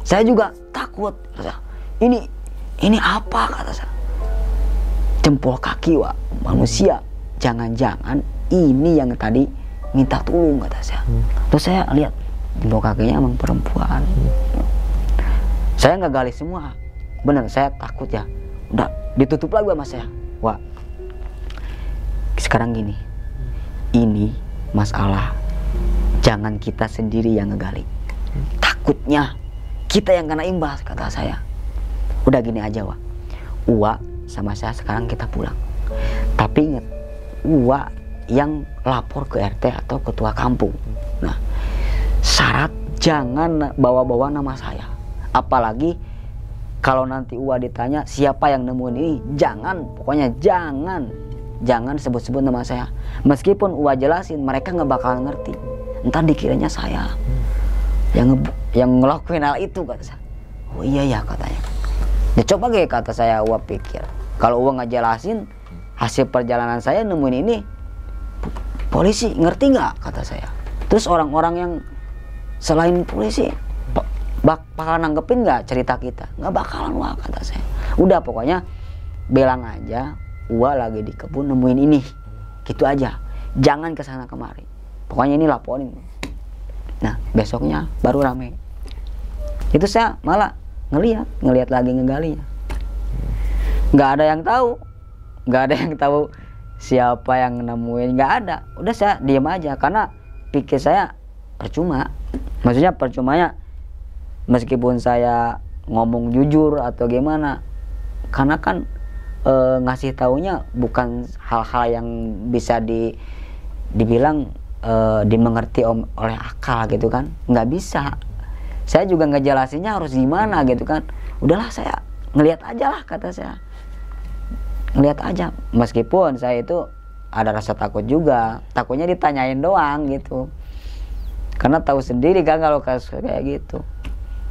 Saya juga takut, ini apa kata saya, jempol kaki wah manusia, jangan-jangan ini yang tadi minta tolong kata saya. Terus saya lihat jempol kakinya emang perempuan. Saya nggak gali semua, bener saya takut ya. Udah ditutup lagi sama saya. Wah sekarang gini, ini masalah jangan kita sendiri yang ngegali, takutnya kita yang kena imbas, kata saya. Udah gini aja Wak, Uwa sama saya sekarang kita pulang, tapi inget Uwa yang lapor ke RT atau ketua kampung. Nah, syarat jangan bawa-bawa nama saya, apalagi kalau nanti Uwa ditanya siapa yang nemuin ini, jangan, pokoknya jangan sebut-sebut nama saya. Meskipun Uwa jelasin, mereka nggak bakal ngerti, entar dikiranya saya yang ngelakuin hal itu, kata saya. Oh iya ya, katanya. Ya coba deh, kata saya, Uwa pikir kalau Uwa nggak jelasin hasil perjalanan saya nemuin ini, polisi ngerti nggak, kata saya. Terus orang-orang yang selain polisi bakal nanggepin nggak cerita kita? Nggak bakalan Wak, kata saya. Udah pokoknya bilang aja Uwa lagi di kebun nemuin ini, gitu aja, jangan kesana kemari, pokoknya ini laporin. Nah besoknya baru rame. Itu saya malah ngelihat lagi ngegalinya, nggak ada yang tahu siapa yang nemuin, nggak ada. Udah saya diam aja karena pikir saya percuma. Maksudnya percumanya meskipun saya ngomong jujur atau gimana, karena kan ngasih taunya bukan hal-hal yang bisa dibilang dimengerti oleh akal gitu kan, nggak bisa. Saya juga ngejelasinnya harus gimana gitu kan. Udahlah saya ngelihat aja lah, kata saya. Ngelihat aja, meskipun saya itu ada rasa takut juga, takutnya ditanyain doang gitu, karena tahu sendiri kan kalau kasus kayak gitu.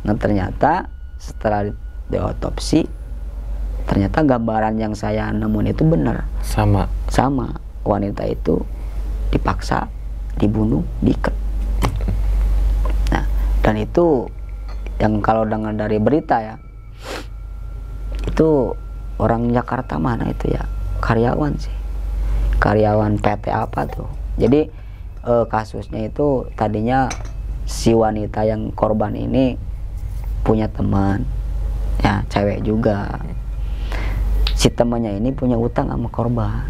Nah ternyata setelah diotopsi, ternyata gambaran yang saya nemuin itu benar, sama wanita itu dipaksa dibunuh, diikat. Nah dan itu yang kalau dengar dari berita ya, itu orang Jakarta mana itu ya, karyawan sih, karyawan PT apa tuh. Jadi kasusnya itu tadinya si wanita yang korban ini punya teman ya, cewek juga. Si temannya ini punya utang sama korban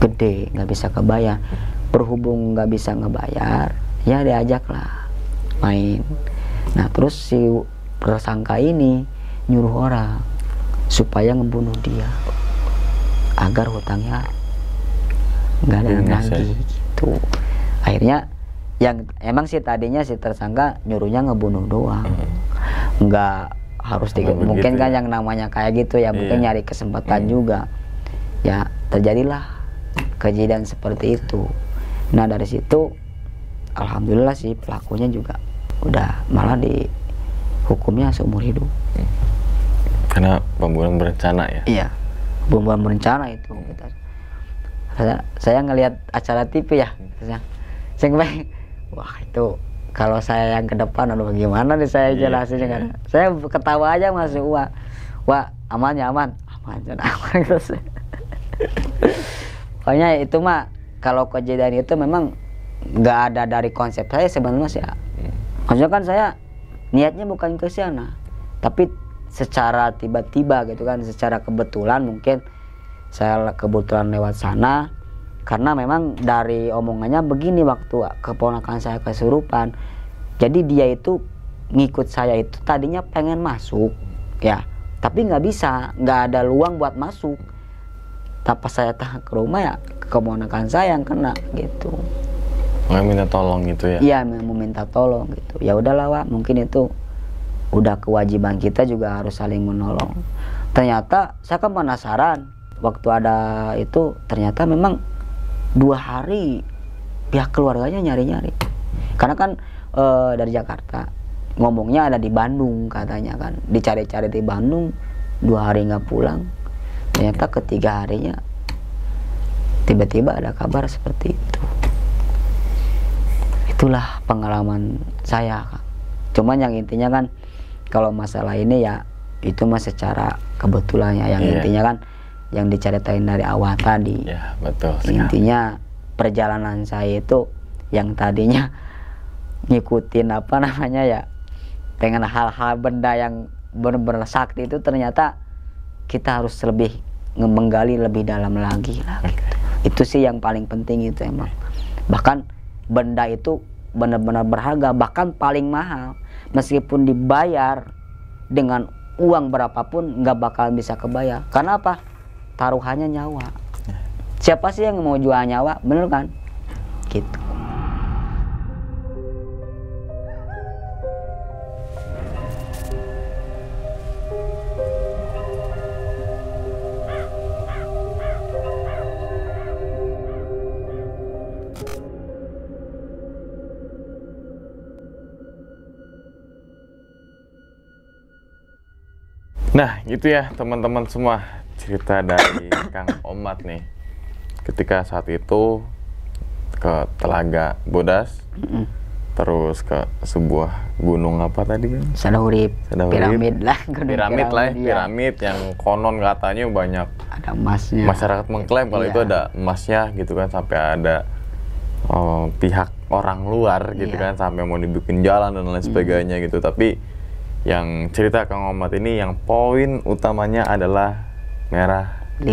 gede, nggak bisa kebayar. Berhubung nggak bisa ngebayar, ya diajak lah main. Nah terus si tersangka ini nyuruh orang supaya ngebunuh dia agar hutangnya nggak ada lagi gitu. Akhirnya yang emang sih tadinya si tersangka nyuruhnya ngebunuh doang, nggak harus mungkin kan ya, yang namanya kayak gitu ya, mungkin nyari kesempatan juga ya, terjadilah kejadian seperti itu. Nah dari situ alhamdulillah sih pelakunya juga udah malah dihukumnya seumur hidup. Karena pembunuhan berencana ya? Iya, pembunuhan berencana itu. Saya ngelihat acara TV ya, saya ngebayang, wah itu kalau saya yang ke depan, aduh gimana nih saya jelasin kan. Saya ketawa aja masuk, wah aman ya, aman terus. Pokoknya itu mah kalau kejadian itu memang nggak ada dari konsep saya sebenarnya sih ya. Maksudnya kan saya niatnya bukan ke sana, tapi secara tiba-tiba gitu kan, secara kebetulan mungkin saya kebetulan lewat sana, karena memang dari omongannya begini waktu keponakan saya kesurupan. Jadi dia itu ngikut saya itu tadinya pengen masuk ya, tapi nggak bisa, nggak ada luang buat masuk. Tapi saya tahan ke rumah ya, keponakan saya yang kena gitu. Nggak minta tolong gitu ya? Iya, mau minta tolong gitu. Ya udahlah Wak, mungkin itu udah kewajiban kita juga harus saling menolong. Ternyata saya kan penasaran, waktu ada itu ternyata memang 2 hari pihak keluarganya nyari-nyari, karena kan dari Jakarta, ngomongnya ada di Bandung katanya kan, dicari-cari di Bandung 2 hari nggak pulang. Ternyata ketiga harinya tiba-tiba ada kabar seperti itu. Itulah pengalaman saya Kak. Cuman yang intinya kan kalau masalah ini ya itu mah secara kebetulan ya, yang intinya kan yang diceritain dari awal tadi. Ya, betul. Intinya perjalanan saya itu yang tadinya ngikutin apa namanya ya, pengen hal-hal benda yang benar-benar sakti, itu ternyata kita harus lebih menggali lebih dalam lagi lah gitu. Itu sih yang paling penting itu emang. Bahkan benda itu benar-benar berharga, bahkan paling mahal. Meskipun dibayar dengan uang berapapun nggak bakal bisa kebayar. Karena apa? Taruhannya nyawa. Siapa sih yang mau jual nyawa, bener kan? Gitu. Nah, gitu ya teman-teman semua, cerita dari Kang Omat nih. Ketika saat itu ke Telaga Bodas, terus ke sebuah gunung apa tadi kan? Sadahurip, piramid lah, piramid lah, piramid yang konon katanya banyak ada emasnya. Masyarakat mengklaim kalau itu ada emasnya gitu kan, sampai ada pihak orang luar gitu kan, sampai mau dibikin jalan dan lain sebagainya gitu. Tapi yang cerita Kang Omat ini yang poin utamanya adalah merah 5.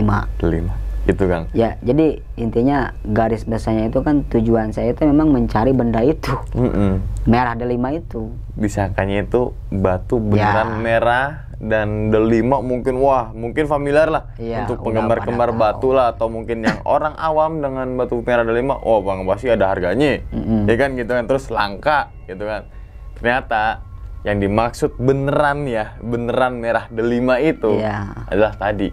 Itu Kang. Ya, jadi intinya garis besarnya itu kan tujuan saya itu memang mencari benda itu. Merah delima itu. Disangkanya itu batu beneran merah dan delima mungkin mungkin familiar lah untuk penggemar-gemar batu lah, atau mungkin yang orang awam dengan batu merah delima, bang pasti ada harganya. Ya kan gitu kan, terus langka gitu kan. Ternyata yang dimaksud beneran merah delima itu adalah tadi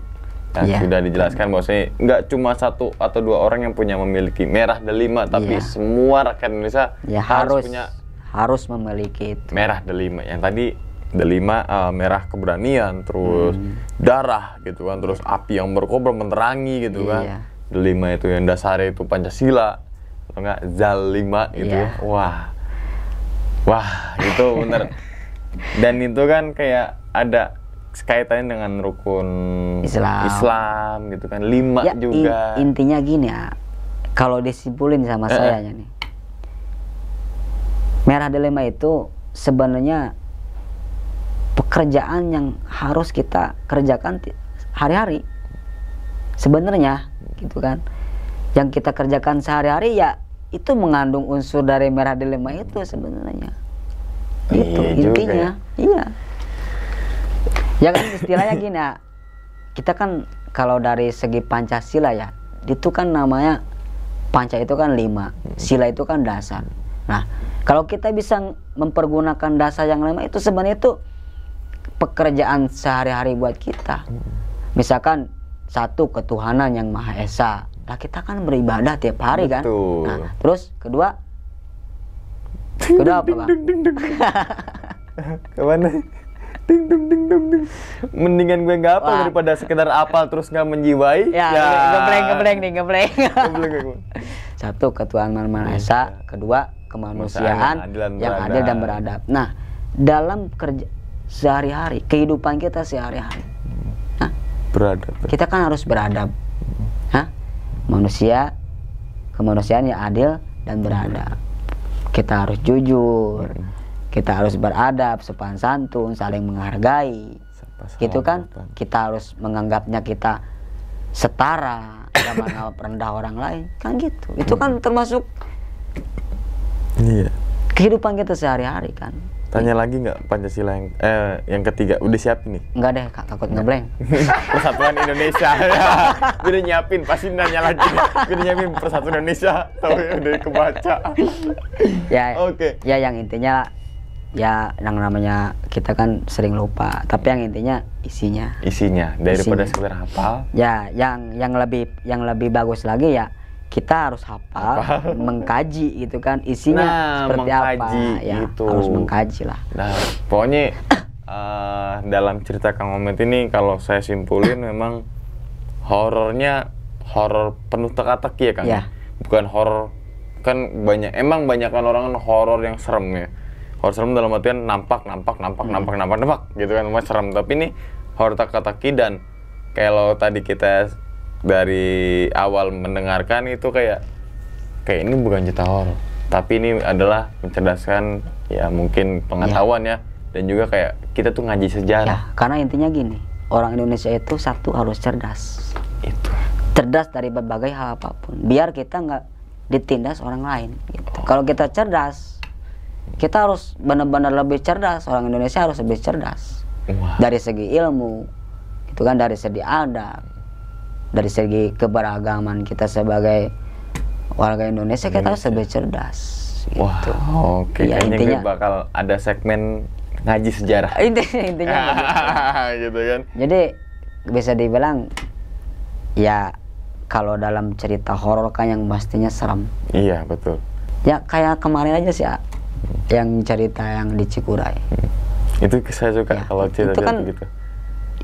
yang sudah dijelaskan bahwasanya nggak cuma 1 atau 2 orang yang memiliki merah delima, tapi semua rakyat Indonesia harus memiliki itu. Merah delima. Yang tadi delima merah keberanian, terus darah gitu kan, terus api yang berkobar menerangi gitu kan. Delima itu yang dasarnya itu Pancasila, atau enggak Zalima gitu. Wah itu bener. Dan itu kan kayak ada kaitannya dengan rukun Islam gitu kan, 5 juga. Intinya gini ya, kalau disimpulin sama saya nih, merah delima itu sebenarnya pekerjaan yang harus kita kerjakan hari-hari sebenarnya gitu kan. Yang kita kerjakan sehari-hari ya itu mengandung unsur dari merah delima itu sebenarnya. Itu intinya. Ya kan istilahnya gini ya, kita kan kalau dari segi Pancasila ya, itu kan namanya Panca itu kan 5, sila itu kan dasar. Nah, kalau kita bisa mempergunakan dasar yang 5 itu sebenarnya itu pekerjaan sehari-hari buat kita. Misalkan 1, ketuhanan yang Maha Esa. Nah, kita kan beribadah tiap hari kan. Nah, terus kedua apa Bang? Kemana? Ding ding ding ding ding. Mendingan gue nggak apal daripada sekedar apal terus nggak menjiwai. Ngebleng. 1, ketuhanan Maha Esa. 2, kemanusiaan yang adil dan beradab. Nah, dalam kerja sehari-hari, kehidupan kita sehari-hari, beradab. Kita kan harus beradab. Kemanusiaan yang adil dan beradab. Kita harus jujur, kita harus beradab, sopan santun, saling menghargai, gitu kan? Kita harus menganggapnya kita setara, tidak menganggap rendah orang lain, kan gitu. Itu kan termasuk kehidupan kita sehari-hari kan. Tanya lagi nggak Pancasila yang ketiga? Udah siap nih? Enggak deh, takut ngebleng. Persatuan Indonesia. Udah nyiapin, pasti nanya lagi. Udah nyiapin Persatuan Indonesia. Tapi udah kebaca. Ya yang intinya ya yang namanya kita kan sering lupa. Tapi yang intinya isinya daripada sekedar hafal. Ya yang lebih bagus lagi ya, kita harus hafal, mengkaji gitu kan, isinya seperti apa ya, gitu. Harus mengkaji lah. Nah, pokoknya dalam cerita Kang Omat ini kalau saya simpulin memang horornya horor penuh teka-teki ya Kang. Bukan horor kan banyak kan orang kan horor yang serem ya. Horor serem dalam artian nampak gitu kan, serem. Tapi ini horor teka-teki, dan kalau tadi kita dari awal mendengarkan itu kayak ini bukan cerita horor, tapi ini adalah mencerdaskan ya mungkin pengetahuan ya, dan juga kayak kita tuh ngaji sejarah. Karena intinya gini, orang Indonesia itu satu harus cerdas. Cerdas dari berbagai hal apapun, biar kita nggak ditindas orang lain gitu. Kalau kita cerdas, kita harus benar-benar lebih cerdas. Orang Indonesia harus lebih cerdas. Dari segi ilmu, itu kan, dari segi adab, dari segi keberagaman kita sebagai warga Indonesia, kita harus lebih cerdas. Gitu. Wah, oke. Ya, Kayaknya intinya bakal ada segmen ngaji sejarah. Intinya gitu kan. Jadi bisa dibilang ya, kalau dalam cerita horor kan yang pastinya serem. Iya, betul. Ya kayak kemarin aja sih ya, yang cerita yang di Cikuray. Itu saya suka Ya, kalau cerita itu kan gitu.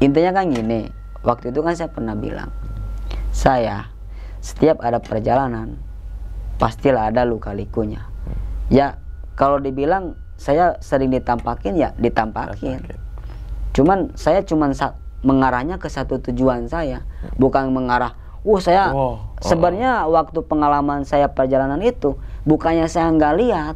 Intinya kan gini, waktu itu kan saya pernah bilang, saya setiap ada perjalanan pastilah ada luka-likunya. Ya kalau dibilang saya sering ditampakin, ya ditampakin. Cuman saya mengarahnya ke satu tujuan saya, bukan mengarah. Saya sebenarnya waktu pengalaman saya perjalanan itu, bukannya saya nggak lihat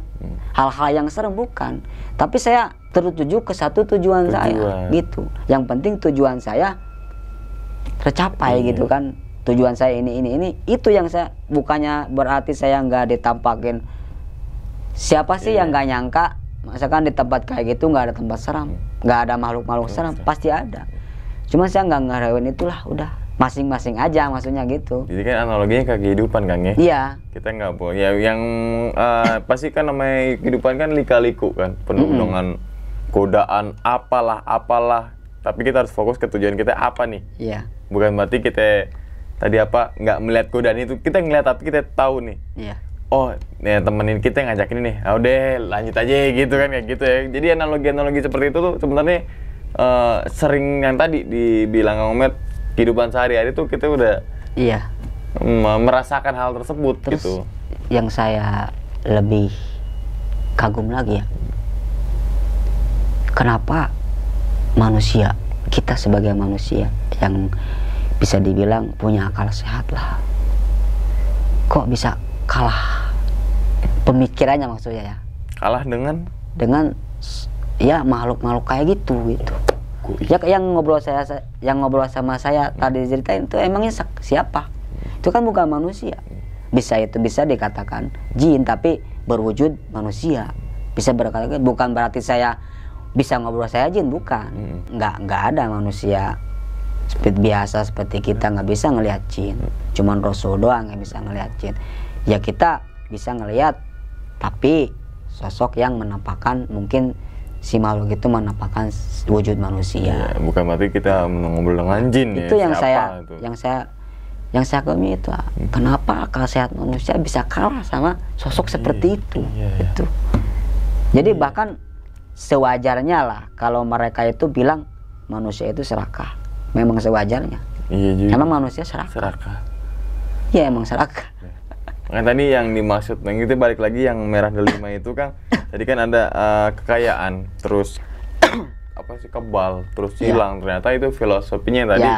hal-hal yang serem, bukan. Tapi saya tertuju ke satu tujuan saya, gitu. Yang penting tujuan saya tercapai, gitu kan. Tujuan saya ini. Itu yang saya, bukannya berarti saya nggak ditampakin. Siapa sih yang nggak nyangka, misalkan di tempat kayak gitu nggak ada tempat seram, nggak ada makhluk-makhluk seram, pasti ada. Cuma saya nggak ngarepin itulah, udah masing-masing aja, maksudnya gitu. Jadi kan analoginya ke kehidupan, Kang, ya? Iya. Kita nggak boleh, ya yang pasti kan namanya kehidupan kan lika-liku kan, penuh dengan godaan apalah. Tapi kita harus fokus ke tujuan kita apa nih. Iya. Bukan berarti kita tadi nggak melihat godaan itu, kita ngeliat tapi kita tahu nih. Iya. Oh, nih temenin kita ngajakin nih, udah lanjut aja gitu kan, kayak gitu ya. Jadi analogi seperti itu tuh sebenarnya sering yang tadi dibilang Kang Omet, kehidupan sehari-hari tuh kita udah merasakan hal tersebut. Terus, gitu. Yang saya lebih kagum lagi ya, kenapa manusia, kita sebagai manusia yang bisa dibilang punya akal sehat lah, kok bisa kalah pemikirannya, maksudnya ya, kalah dengan ya makhluk-makhluk kayak gitu. Ya yang ngobrol sama saya tadi ceritain itu emangnya siapa? Itu kan bukan manusia. Bisa dikatakan jin tapi berwujud manusia. Bisa berkata, bukan berarti saya bisa ngobrol saya jin, bukan. Nggak ada manusia biasa seperti kita nggak bisa ngelihat jin. Cuman Rasul doang yang bisa ngelihat jin. Ya kita bisa ngelihat, tapi sosok yang menampakkan, mungkin si makhluk itu menampakkan wujud manusia. Bukan berarti kita ngobrol dengan jin. Itu yang saya kagumi itu. Kenapa akal sehat manusia bisa kalah sama sosok seperti itu? Itu. Jadi bahkan sewajarnya lah kalau mereka itu bilang manusia itu serakah. Memang sewajarnya. Iya juga. Emang manusia serakah. Ya emang serakah. Kan tadi yang dimaksud, yang itu balik lagi yang merah delima itu kan, tadi kan ada kekayaan, terus kebal, terus hilang. Ternyata itu filosofinya tadi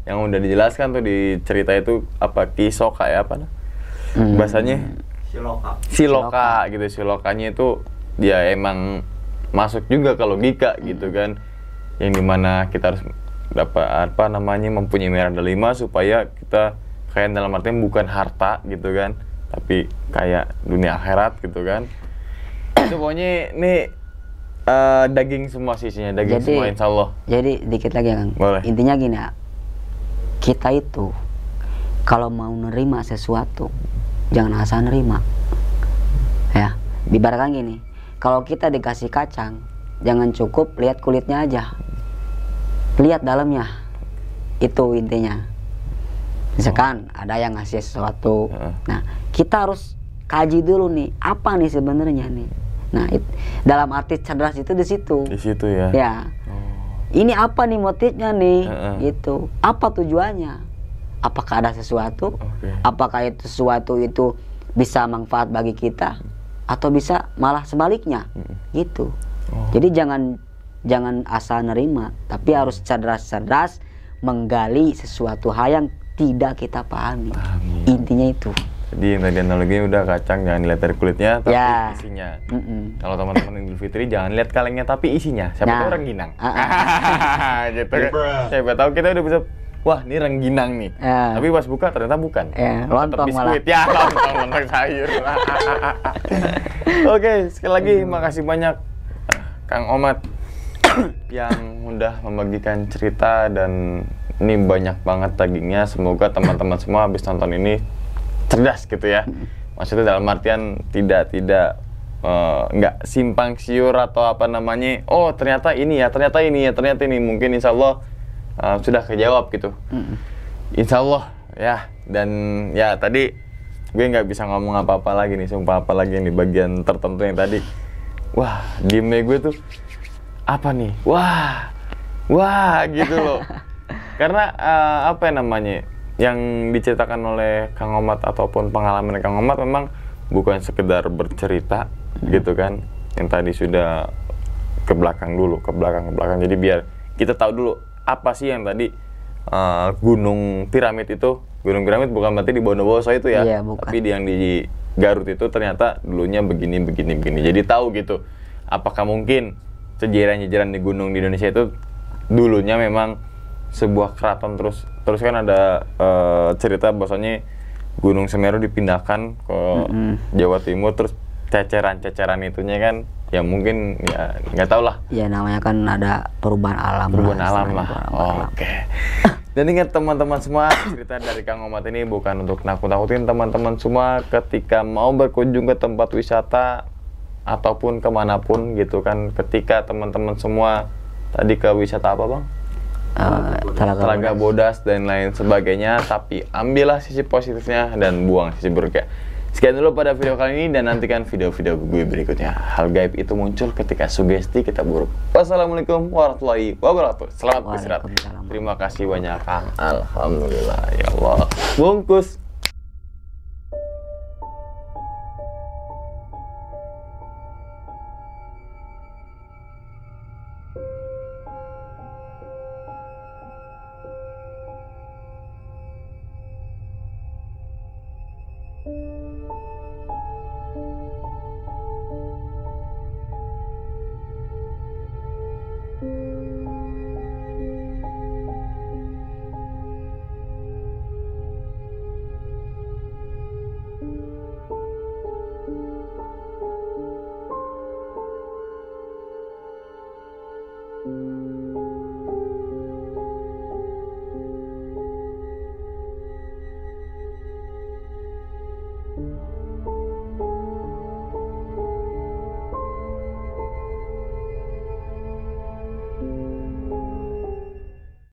yang udah dijelaskan tuh di cerita itu kisoka ya bahasanya siloka gitu. Silokanya itu dia emang masuk juga ke logika gitu kan, yang dimana kita harus dapat mempunyai merah delima supaya kita kayak dalam artian bukan harta gitu kan, tapi kayak dunia akhirat gitu kan. Itu pokoknya ini daging semua sisinya, daging semua insya Allah. Jadi dikit lagi Kang. Boleh. Intinya gini ya, kita itu kalau mau nerima sesuatu jangan asal nerima. Ya, ibaratkan gini, kalau kita dikasih kacang jangan cukup lihat kulitnya aja, lihat dalamnya. Itu intinya. Misalkan ada yang ngasih sesuatu, nah kita harus kaji dulu nih, apa nih sebenarnya nih. Nah dalam arti cerdas itu di situ. Di situ ya. Ya. Ini apa nih motifnya nih, gitu. Apa tujuannya? Apakah ada sesuatu? Apakah itu sesuatu itu bisa manfaat bagi kita, atau bisa malah sebaliknya, gitu. Jadi jangan asal nerima, tapi harus cerdas-cerdas menggali sesuatu hal yang tidak kita pahami. Intinya itu. Jadi yang tadi analoginya udah kacang jangan lihat dari kulitnya tapi isinya. Kalau teman-teman Idul Fitri jangan lihat kalengnya tapi isinya. Siapa tahu orang ginang. Gitu kan. Siapa tahu kita udah bisa wah ini rengginang nih. Ya. Tapi pas buka ternyata bukan. Ya, Tetap lontong malah. biskuit. Ya, lontong sayur. Oke, sekali lagi makasih banyak Kang Omad yang udah membagikan cerita, dan ini banyak banget dagingnya. Semoga teman-teman semua habis nonton ini cerdas gitu ya. Maksudnya dalam artian tidak nggak simpang siur atau apa namanya. Oh ternyata ini ya, ternyata ini ya, ternyata ini. Mungkin insya Allah sudah kejawab gitu. Insya Allah ya. Dan ya tadi gue nggak bisa ngomong apa-apa lagi nih, sumpah apa lagi yang di bagian tertentu yang tadi. Wah, diemnya gue tuh apa nih? Wah gitu loh. Karena apa namanya, yang diceritakan oleh Kang Omad ataupun pengalaman Kang Omad memang bukan sekedar bercerita gitu kan. Yang tadi sudah ke belakang dulu, ke belakang. Jadi biar kita tahu dulu apa sih yang tadi gunung piramid itu. Gunung piramid bukan berarti di Bondowoso itu ya, iya, bukan. tapi yang di Garut itu ternyata dulunya begini. Jadi tahu gitu. Apakah mungkin sejarah-sejarah di gunung di Indonesia itu dulunya memang sebuah keraton, terus kan ada cerita bahwasanya Gunung Semeru dipindahkan ke Jawa Timur, terus ceceran itunya kan ya mungkin ya nggak tahu lah. Ya namanya kan ada perubahan alam. Oke. Dan ingat teman-teman semua, cerita dari Kang Omad ini bukan untuk nakut-nakutin teman-teman semua ketika mau berkunjung ke tempat wisata ataupun kemanapun gitu kan. Ketika teman-teman semua tadi ke wisata apa bang? Telaga Bodas dan lain sebagainya, tapi ambillah sisi positifnya dan buang sisi buruknya. Sekian dulu pada video kali ini, dan nantikan video-video gue berikutnya. Hal gaib itu muncul ketika sugesti kita buruk. Wassalamualaikum warahmatullahi wabarakatuh. Selamat beristirahat. Terima kasih banyak Kang. Alhamdulillah ya Allah. Bungkus.